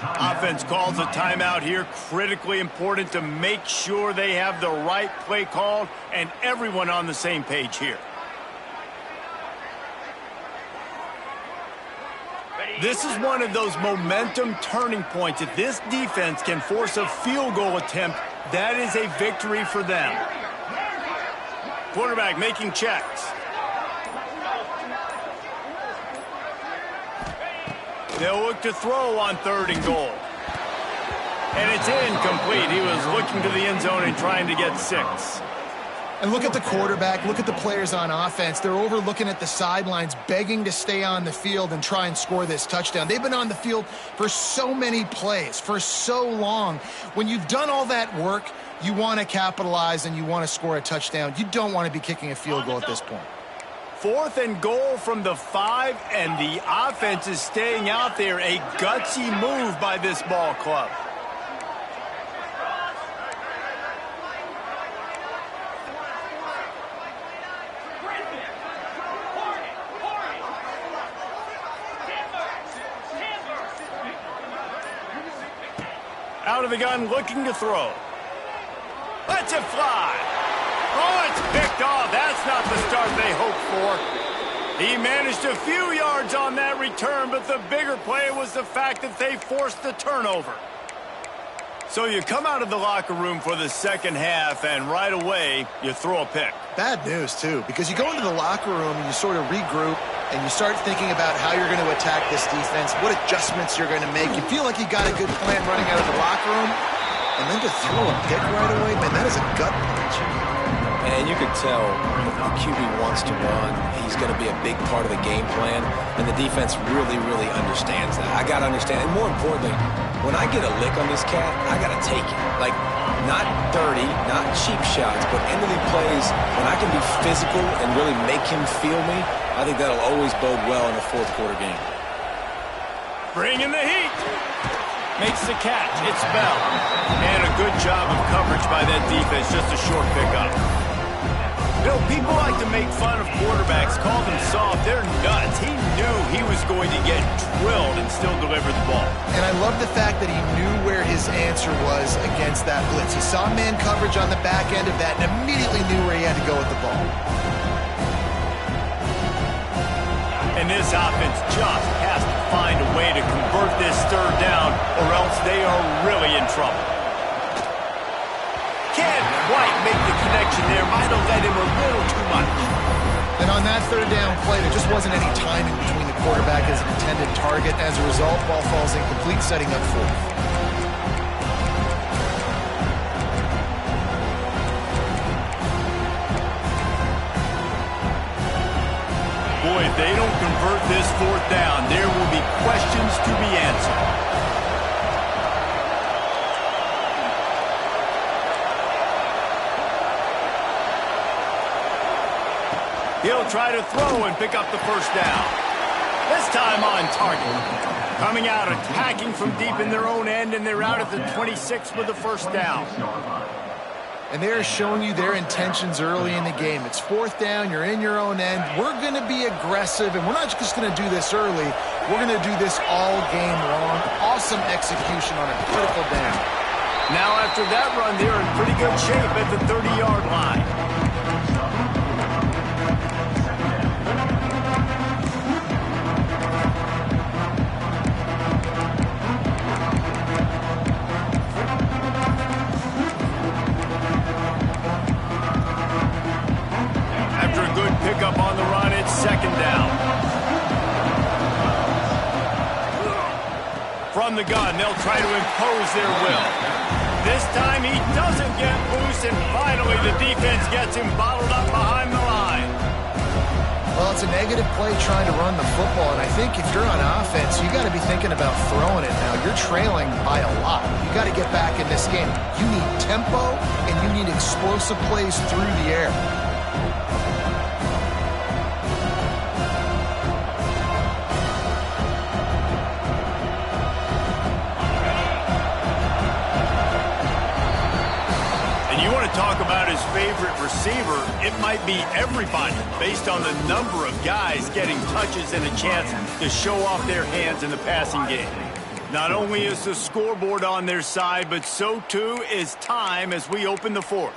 [SPEAKER 1] Offense calls a timeout here. Critically important to make sure they have the right play called and everyone on the same page here. This is one of those momentum turning points. If this defense can force a field goal attempt, that is a victory for them. Quarterback making checks. They'll look to throw on 3rd and goal. And it's incomplete. He was looking to the end zone and trying to get 6.
[SPEAKER 2] And look at the quarterback, look at the players on offense. They're over looking at the sidelines, begging to stay on the field and try and score this touchdown. They've been on the field for so many plays, for so long. When you've done all that work, you want to capitalize and you want to score a touchdown. You don't want to be kicking a field goal at this point.
[SPEAKER 1] 4th and goal from the 5, and the offense is staying out there. A gutsy move by this ball club. Out of the gun, looking to throw. Lets it fly. Oh, it's picked off. That's not the start they hoped for. He managed a few yards on that return, but the bigger play was the fact that they forced the turnover. So you come out of the locker room for the second half, and right away, you throw a pick.
[SPEAKER 2] Bad news, too, because you go into the locker room and you sort of regroup, and you start thinking about how you're going to attack this defense, what adjustments you're going to make. You feel like you got a good plan running out of the locker room, and then to throw a pick right away, man, that is a gut punch.
[SPEAKER 3] And you could tell if the QB wants to run, he's going to be a big part of the game plan, and the defense really, really understands that. I got to understand, and more importantly, when I get a lick on this cat, I got to take it. Like, not dirty, not cheap shots, but end-of-the plays, when I can be physical and really make him feel me, I think that'll always bode well in a fourth-quarter game.
[SPEAKER 1] Bringing the heat. Makes the catch. It's Bell. And a good job of coverage by that defense. Just a short pickup. You know, people like to make fun of quarterbacks, call them soft. They're nuts. He knew he was going to get drilled and still deliver the ball.
[SPEAKER 2] And I love the fact that he knew where his answer was against that blitz. He saw man coverage on the back end of that and immediately knew where he had to go with the ball.
[SPEAKER 1] And this offense just has to find a way to convert this third down, or else they are really in trouble. Can't quite make the connection there. Might have led him a little too much.
[SPEAKER 2] And on that third down play, there just wasn't any timing between the quarterback and his intended target. As a result, ball falls incomplete, setting up fourth.
[SPEAKER 1] Boy, if they don't convert this fourth down, there will be questions to be answered. He'll try to throw and pick up the first down. This time on target. Coming out, attacking from deep in their own end, and they're out at the 26 with the first down.
[SPEAKER 2] And they're showing you their intentions early in the game. It's fourth down, you're in your own end. We're going to be aggressive, and we're not just going to do this early. We're going to do this all game long. Awesome execution on a critical down.
[SPEAKER 1] Now after that run, they're in pretty good shape at the 30-yard line. Pickup on the run, it's second down. From the gun, they'll try to impose their will. This time he doesn't get loose, and finally the defense gets him bottled up behind the line.
[SPEAKER 2] Well, it's a negative play trying to run the football, and I think if you're on offense, you got to be thinking about throwing it now. You're trailing by a lot. You got to get back in this game. You need tempo, and you need explosive plays through the air.
[SPEAKER 1] Talk about his favorite receiver, it might be everybody based on the number of guys getting touches and a chance to show off their hands in the passing game. Not only is the scoreboard on their side, but so too is time as we open the fourth.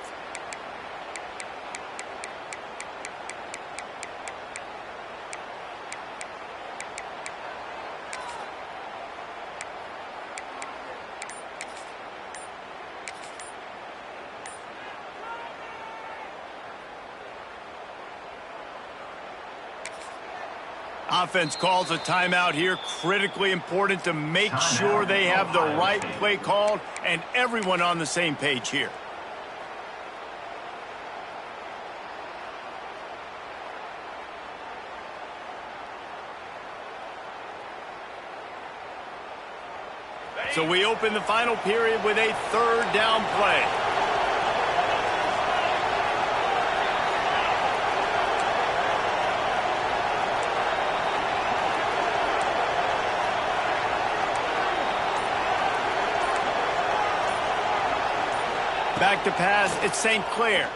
[SPEAKER 1] Offense calls a timeout here. Critically important to make sure they have the right play called and everyone on the same page here. So we open the final period with a third down play. Back to pass, it's St. Clair.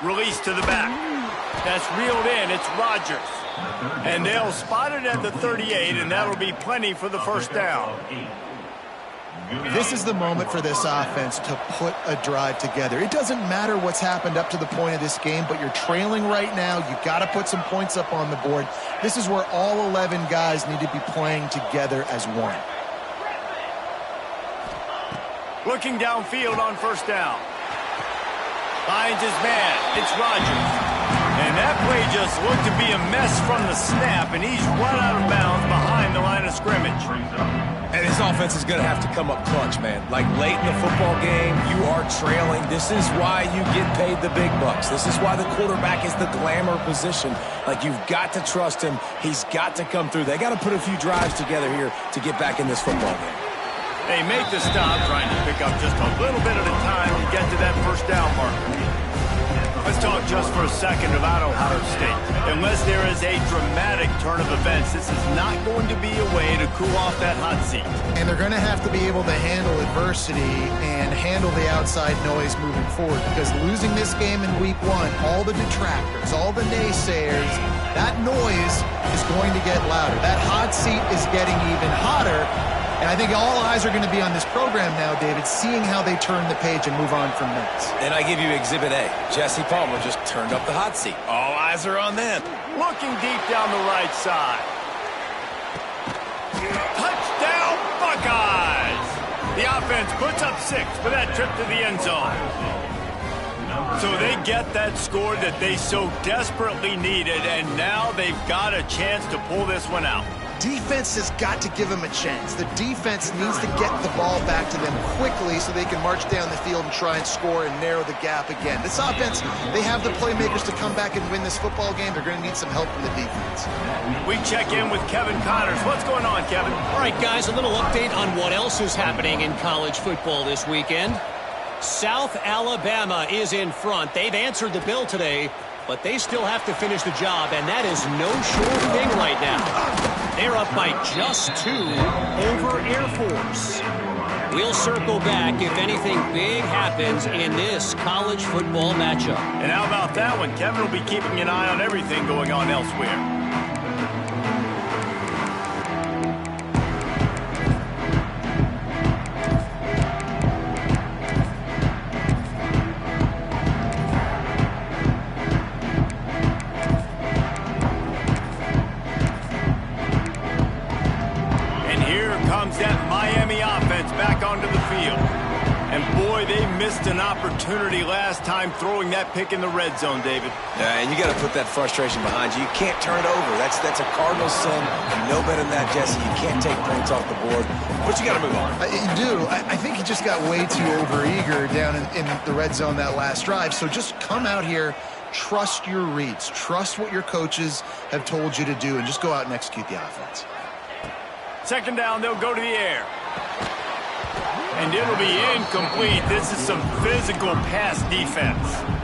[SPEAKER 1] Release to the back. That's reeled in, it's Rodgers. And they'll spot it at the 38, and that'll be plenty for the first down.
[SPEAKER 2] This is the moment for this offense to put a drive together. It doesn't matter what's happened up to the point of this game, but you're trailing right now. You got to put some points up on the board. This is where all 11 guys need to be playing together as one.
[SPEAKER 1] Looking downfield on first down. Finds his man. It's Rodgers. And that play just looked to be a mess from the snap, and he's run out of bounds behind the line of scrimmage.
[SPEAKER 3] And his offense is going to have to come up clutch, man. Like late in the football game, you are trailing. This is why you get paid the big bucks. This is why the quarterback is the glamour position. Like, you've got to trust him. He's got to come through. They got to put a few drives together here to get back in this football game.
[SPEAKER 1] They make the stop, trying to pick up just a little bit at a time to get to that first down marker. Let's talk just for a second about Ohio State. Unless there is a dramatic turn of events, this is not going to be a way to cool off that hot seat.
[SPEAKER 2] And they're going to have to be able to handle adversity and handle the outside noise moving forward, because losing this game in week 1, all the detractors, all the naysayers, that noise is going to get louder. That hot seat is getting even hotter. And I think all eyes are going to be on this program now, David, seeing how they turn the page and move on from this.
[SPEAKER 3] And I give you Exhibit A. Jesse Palmer just turned up the hot seat. All eyes are on them.
[SPEAKER 1] Looking deep down the right side. Touchdown, Buckeyes! The offense puts up 6 for that trip to the end zone. So they get that score that they so desperately needed, and now they've got a chance to pull this one out.
[SPEAKER 2] Defense has got to give them a chance. The defense needs to get the ball back to them quickly so they can march down the field and try and score and narrow the gap again. This offense, they have the playmakers to come back and win this football game. They're going to need some help from the defense.
[SPEAKER 1] We check in with Kevin Connors. What's going on, Kevin?
[SPEAKER 5] All right, guys, a little update on what else is happening in college football this weekend. South Alabama is in front. They've answered the bell today, but they still have to finish the job, and that is no sure thing right now. They're up by just 2 over Air Force. We'll circle back if anything big happens in this college football matchup.
[SPEAKER 1] And how about that one? Kevin will be keeping an eye on everything going on elsewhere. Back onto the field. And boy, they missed an opportunity last time throwing that pick in the red zone, David.
[SPEAKER 3] Yeah, and you got to put that frustration behind you. You can't turn it over. That's a cardinal sin. You know better than that, Jesse. You can't take points off the board. But you got to move on.
[SPEAKER 2] You do. I think he just got way too overeager down in the red zone that last drive. So just come out here, trust your reads, trust what your coaches have told you to do, and just go out and execute the offense.
[SPEAKER 1] Second down, they'll go to the air. And it'll be incomplete. This is some physical pass defense.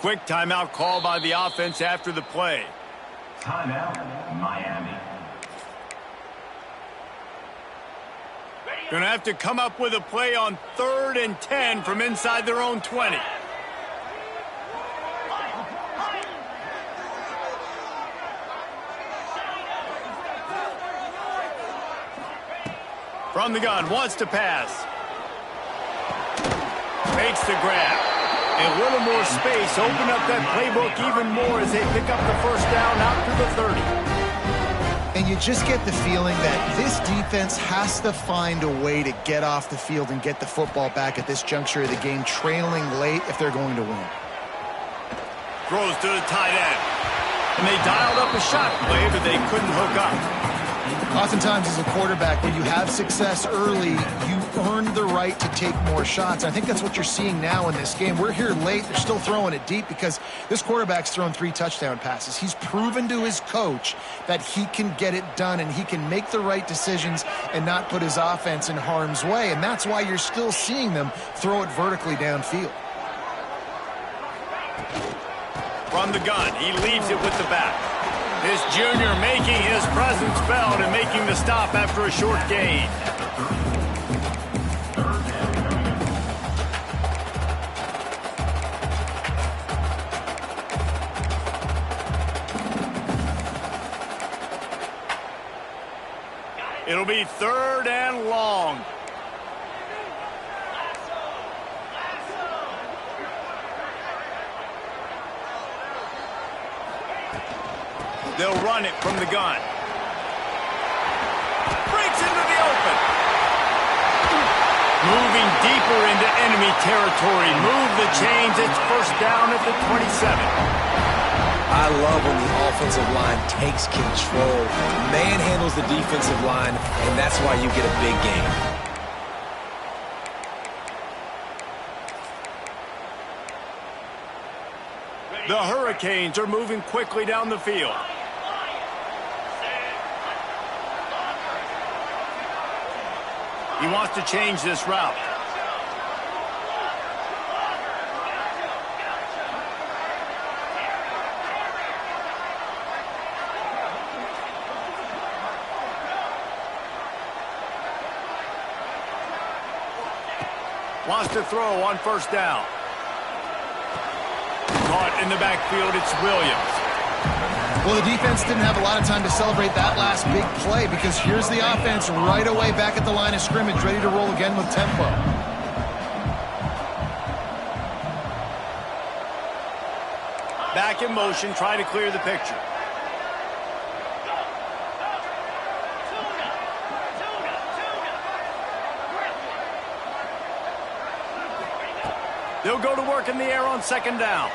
[SPEAKER 1] Quick timeout call by the offense after the play.
[SPEAKER 6] Timeout, Miami.
[SPEAKER 1] Going to have to come up with a play on 3rd and 10 from inside their own 20. From the gun, wants to pass. Makes the grab. A little more space, open up that playbook even more as they pick up the first down out to the 30.
[SPEAKER 2] And you just get the feeling that this defense has to find a way to get off the field and get the football back at this juncture of the game, trailing late if they're going to win.
[SPEAKER 1] Throws to the tight end. And they dialed up a shot play, but they couldn't hook up.
[SPEAKER 2] Oftentimes as a quarterback, when you have success early, you earn the right to take more shots. I think that's what you're seeing now in this game. We're here late. They're still throwing it deep because this quarterback's thrown 3 touchdown passes. He's proven to his coach that he can get it done and he can make the right decisions and not put his offense in harm's way. And that's why you're still seeing them throw it vertically downfield.
[SPEAKER 1] From the gun, he leaves it with the back. This junior making his presence felt and making the stop after a short gain. It'll be 3rd and long. They'll run it from the gun. Breaks into the open. Moving deeper into enemy territory. Move the chains. It's 1st down at the 27.
[SPEAKER 3] I love when the offensive line takes control, manhandles the defensive line, and that's why you get a big gain.
[SPEAKER 1] The Hurricanes are moving quickly down the field. He wants to change this route. Wants to throw on 1st down. Caught in the backfield, it's Williams.
[SPEAKER 2] Well, the defense didn't have a lot of time to celebrate that last big play because here's the offense right away back at the line of scrimmage, ready to roll again with tempo.
[SPEAKER 1] Back in motion, try to clear the picture. They'll go to work in the air on 2nd down.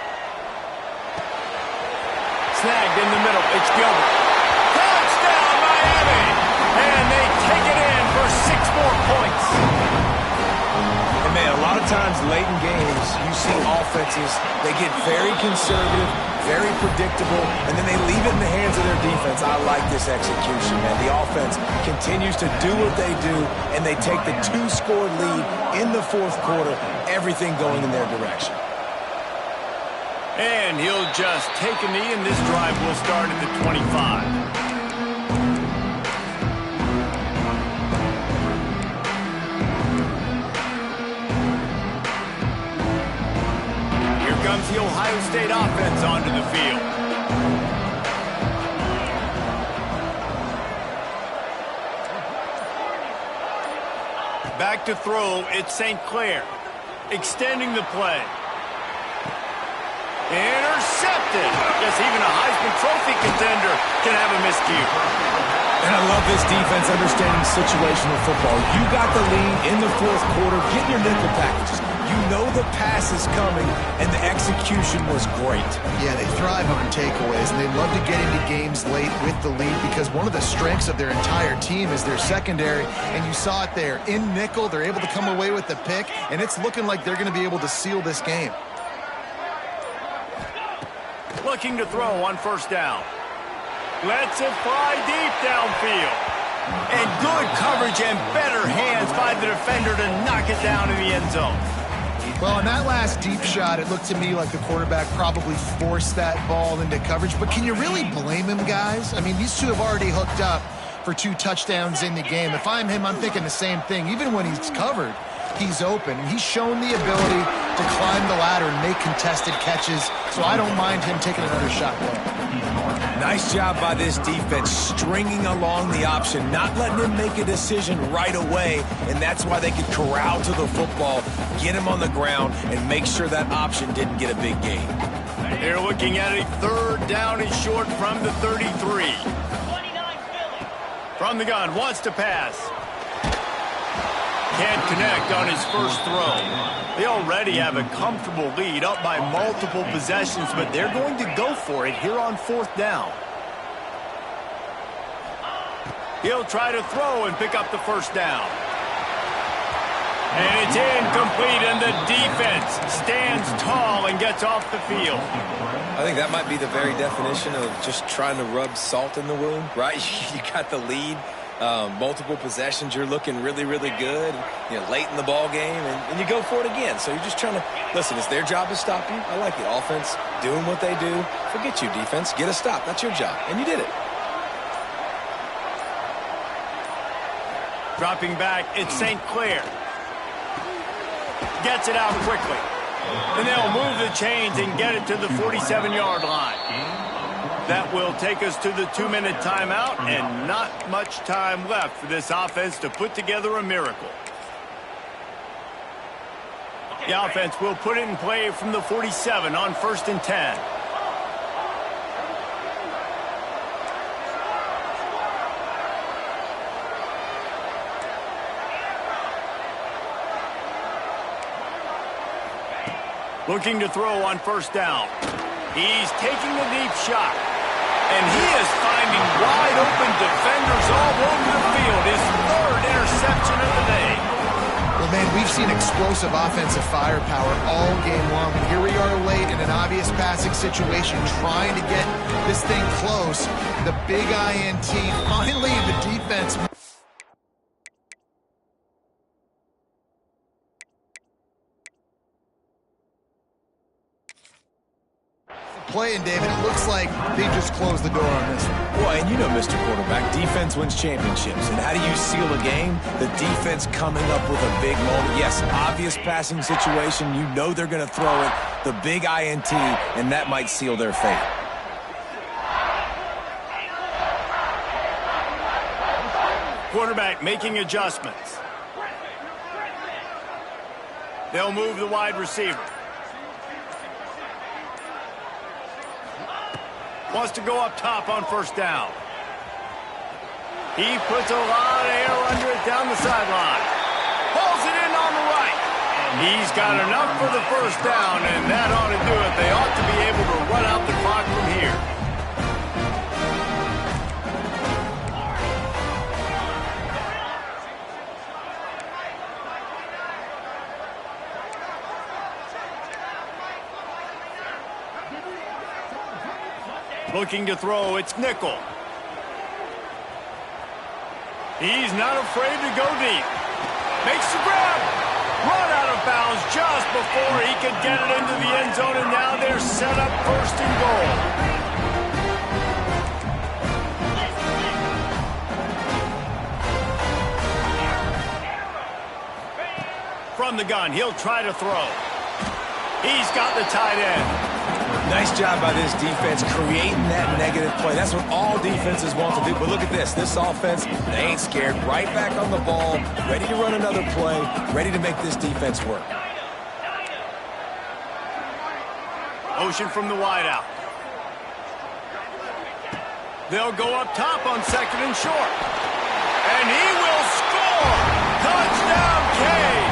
[SPEAKER 1] Snagged in the middle. It's Gilbert. Touchdown, Miami! And they take it in for 6 more points.
[SPEAKER 3] And man, a lot of times late in games, you see offenses, they get very conservative, very predictable, and then they leave it in the hands of their defense. I like this execution, man. The offense continues to do what they do, and they take the 2-score lead in the 4th quarter, everything going in their direction.
[SPEAKER 1] And he'll just take a knee, and this drive will start at the 25. Here comes the Ohio State offense onto the field. Back to throw, it's St. Clair. Extending the play. Intercepted. Guess even a Heisman Trophy contender can have a miscue.
[SPEAKER 3] And I love this defense understanding situational football. You got the lead in the 4th quarter. Get your nickel packages. You know the pass is coming, and the execution was great.
[SPEAKER 2] Yeah, they thrive on takeaways, and they love to get into games late with the lead because one of the strengths of their entire team is their secondary, and you saw it there. In nickel, they're able to come away with the pick, and it's looking like they're going to be able to seal this game.
[SPEAKER 1] Looking to throw on 1st down. Lets it fly deep downfield. And good coverage and better hands by the defender to knock it down in the end zone.
[SPEAKER 2] Well, on that last deep shot, it looked to me like the quarterback probably forced that ball into coverage. But can you really blame him, guys? I mean, these two have already hooked up for 2 touchdowns in the game. If I'm him, I'm thinking the same thing. Even when he's covered, he's open. And he's shown the ability to climb the ladder and make contested catches. So I don't mind him taking another shot there.
[SPEAKER 3] Nice job by this defense, stringing along the option, not letting him make a decision right away, and that's why they could corral to the football, get him on the ground, and make sure that option didn't get a big gain.
[SPEAKER 1] They're looking at a 3rd down and short from the 33.
[SPEAKER 4] 29 Philly.
[SPEAKER 1] From the gun, wants to pass. Can't connect on his first throw. They already have a comfortable lead, up by multiple possessions, but they're going to go for it here on 4th down. He'll try to throw and pick up the first down. And it's incomplete, and the defense stands tall and gets off the field.
[SPEAKER 3] I think that might be the very definition of just trying to rub salt in the wound, right? You got the lead, multiple possessions, you're looking really, really good, late in the ball game, and you go for it again. So you're just trying to, listen, it's their job to stop you. I like it. Offense doing what they do. Forget you, defense. Get a stop. That's your job, and you did it.
[SPEAKER 1] Dropping back, it's St. Clair. Gets it out quickly. And they'll move the chains and get it to the 47-yard line. That will take us to the 2-minute timeout, and not much time left for this offense to put together a miracle. The offense will put it in play from the 47 on 1st and 10. Looking to throw on 1st down. He's taking a deep shot. And he is finding wide open defenders all over the field. His 3rd interception of the day.
[SPEAKER 2] Well, man, we've seen explosive offensive firepower all game long. And here we are late in an obvious passing situation, trying to get this thing close. The big INT. Finally, the defense. Playing, David, it looks like they just closed the door on this one.
[SPEAKER 3] Well, and you know, Mr. Quarterback, defense wins championships. And how do you seal a game? The defense coming up with a big moment. Yes, obvious passing situation. You know they're going to throw it. The big INT, and that might seal their fate.
[SPEAKER 1] Quarterback making adjustments. They'll move the wide receiver. Wants to go up top on 1st down. He puts a lot of air under it down the sideline. Pulls it in on the right. He's got enough for the 1st down, and that ought to do it. They ought to be able to run out the clock from here. Looking to throw, it's nickel. He's not afraid to go deep. Makes the grab. Run out of bounds just before he could get it into the end zone, and now they're set up 1st and goal. From the gun, he'll try to throw. He's got the tight end.
[SPEAKER 3] Nice job by this defense creating that negative play. That's what all defenses want to do. But look at this. This offense, they ain't scared. Right back on the ball, ready to run another play, ready to make this defense work.
[SPEAKER 1] Motion from the wideout. They'll go up top on 2nd and short. And he will score! Touchdown, Cade!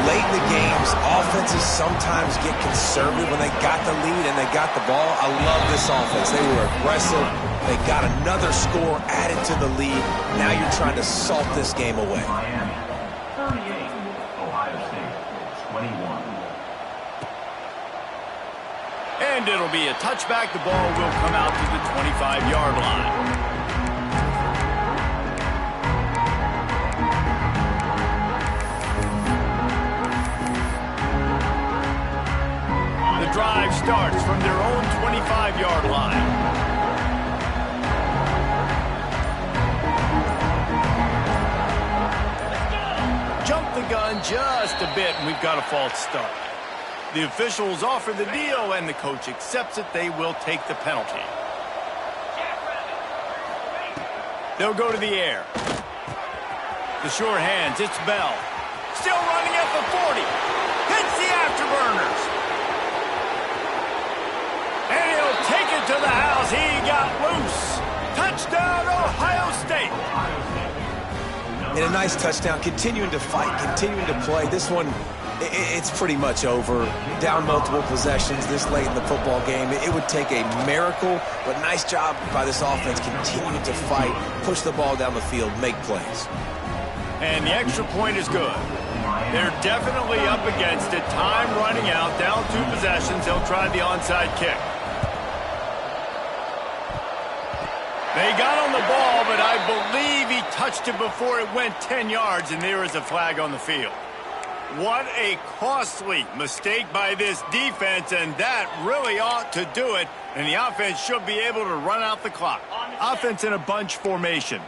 [SPEAKER 3] Late in the games, offenses sometimes get conservative when they got the lead and they got the ball. I love this offense. They were aggressive. They got another score added to the lead. Now you're trying to salt this game away.
[SPEAKER 6] Miami, 38, Ohio State, 21.
[SPEAKER 1] And it'll be a touchback. The ball will come out to the 25-yard line. Drive starts from their own 25-yard line. Jump the gun just a bit, and we've got a false start. The officials offer the deal, and the coach accepts it. They will take the penalty. They'll go to the air. The sure hands, it's Bell. Still running at the 40. Hits the afterburners. And he'll take it to the house. He got loose. Touchdown, Ohio State.
[SPEAKER 3] And a nice touchdown, continuing to fight, continuing to play. This one, it's pretty much over. Down multiple possessions this late in the football game. It would take a miracle, but nice job by this offense. Continue to fight, push the ball down the field, make plays.
[SPEAKER 1] And the extra point is good. They're definitely up against it. Time running out, down 2 possessions. They'll try the onside kick. They got on the ball, but I believe he touched it before it went 10 yards, and there is a flag on the field. What a costly mistake by this defense, and that really ought to do it, and the offense should be able to run out the clock. Offense in a bunch formation.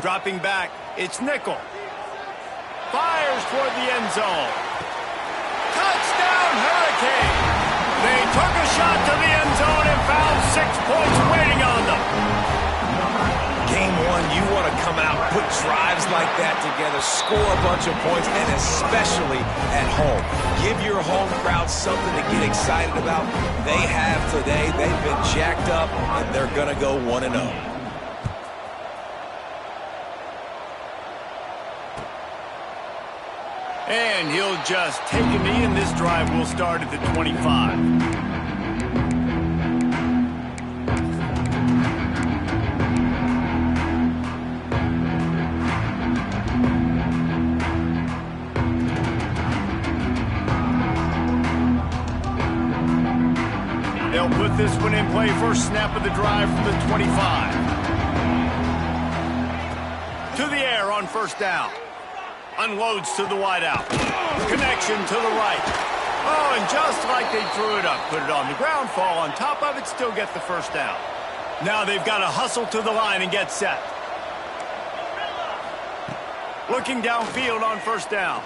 [SPEAKER 1] Dropping back, it's nickel. Fires toward the end zone. Touchdown, Hurricane! They took a shot to the end zone and found 6 points waiting on them.
[SPEAKER 3] Game 1, you want to come out, put drives like that together, score a bunch of points, and especially at home. Give your home crowd something to get excited about. They have today. They've been jacked up, and they're going to go 1-0.
[SPEAKER 1] And he'll just take a knee, and this drive will start at the 25. They'll put this one in play. First snap of the drive from the 25. To the air on first down. Unloads to the wideout. Connection to the right. Oh, and just like they threw it up, put it on the ground, fall on top of it, still get the first down. Now they've got to hustle to the line and get set. Looking downfield on first down.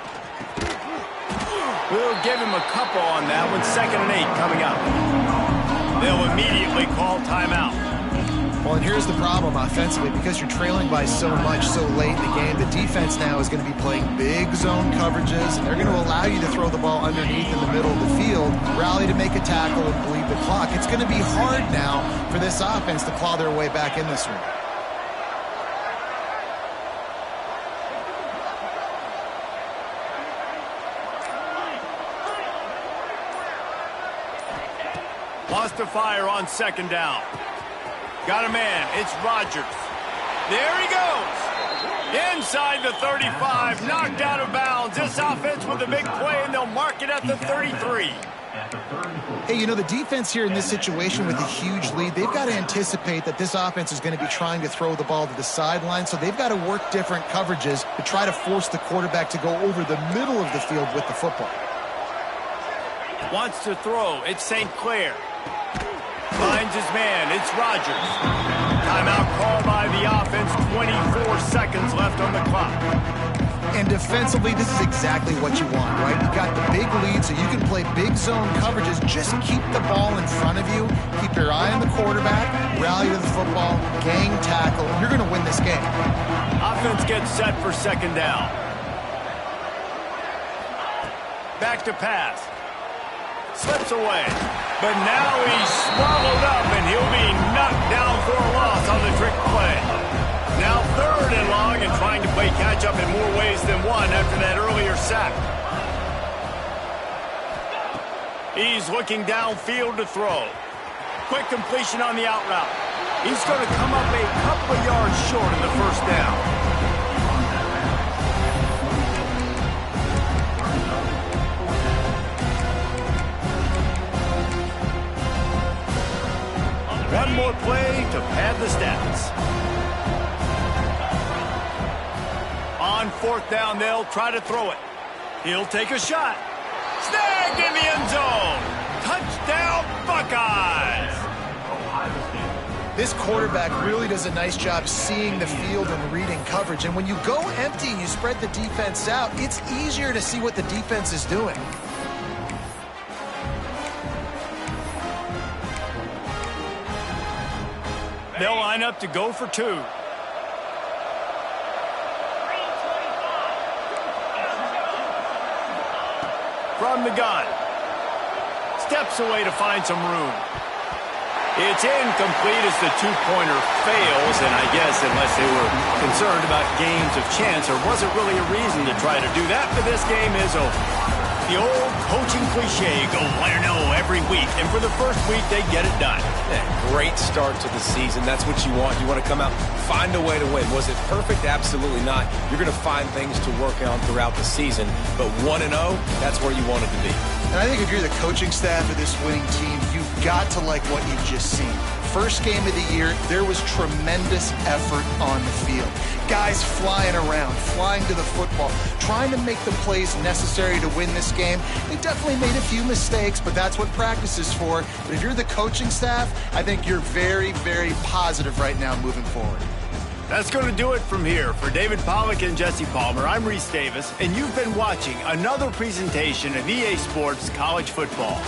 [SPEAKER 1] We'll give him a couple on that one. 2nd and 8 coming up. They'll immediately call timeout.
[SPEAKER 2] Well, and here's the problem offensively. Because you're trailing by so much so late in the game, the defense now is going to be playing big zone coverages, and they're going to allow you to throw the ball underneath in the middle of the field, rally to make a tackle, and bleed the clock. It's going to be hard now for this offense to claw their way back in this one.
[SPEAKER 1] Lost to fire on 2nd down. Got a man. It's Rodgers. There he goes. Inside the 35. Knocked out of bounds. This offense with a big play, and they'll mark it at the 33.
[SPEAKER 2] Hey, you know, the defense here in this situation with a huge lead, they've got to anticipate that this offense is going to be trying to throw the ball to the sideline, so they've got to work different coverages to try to force the quarterback to go over the middle of the field with the football.
[SPEAKER 1] Wants to throw. It's St. Clair. Finds his man. It's Rodgers. Timeout call by the offense. 24 seconds left on the clock.
[SPEAKER 2] And defensively, this is exactly what you want, right? You got the big lead, so you can play big zone coverages. Just keep the ball in front of you. Keep your eye on the quarterback. Rally to the football. Gang tackle. You're going to win this game.
[SPEAKER 1] Offense gets set for 2nd down. Back to pass. Slips away. But now he's swallowed up, and he'll be knocked down for a loss on the trick play. Now 3rd and long, and trying to play catch-up in more ways than one after that earlier sack. He's looking downfield to throw. Quick completion on the out route. He's going to come up a couple of yards short of the first down. One more play to pad the stats. On 4th down, they'll try to throw it. He'll take a shot. Snagged in the end zone. Touchdown, Buckeyes.
[SPEAKER 2] This quarterback really does a nice job seeing the field and reading coverage. And when you go empty and you spread the defense out, it's easier to see what the defense is doing.
[SPEAKER 1] They'll line up to go for 2. From the gun. Steps away to find some room. It's incomplete as the two-pointer fails, and I guess unless they were concerned about games of chance, there wasn't really a reason to try to do that, but this game is over. The old coaching cliche, go 1-0 every week, and for the first week, they get it done.
[SPEAKER 3] Yeah, great start to the season. That's what you want. You want to come out, find a way to win. Was it perfect? Absolutely not. You're going to find things to work on throughout the season, but 1-0, that's where you want it to be.
[SPEAKER 2] And I think if you're the coaching staff of this winning team, you've got to like what you've just seen. First game of the year, there was tremendous effort on the field. Guys flying around, flying to the football, trying to make the plays necessary to win this game. They definitely made a few mistakes, but that's what practice is for. But if you're the coaching staff, I think you're very, very positive right now moving forward.
[SPEAKER 1] That's going to do it from here. For David Pollack and Jesse Palmer, I'm Reese Davis, and you've been watching another presentation of EA Sports College Football.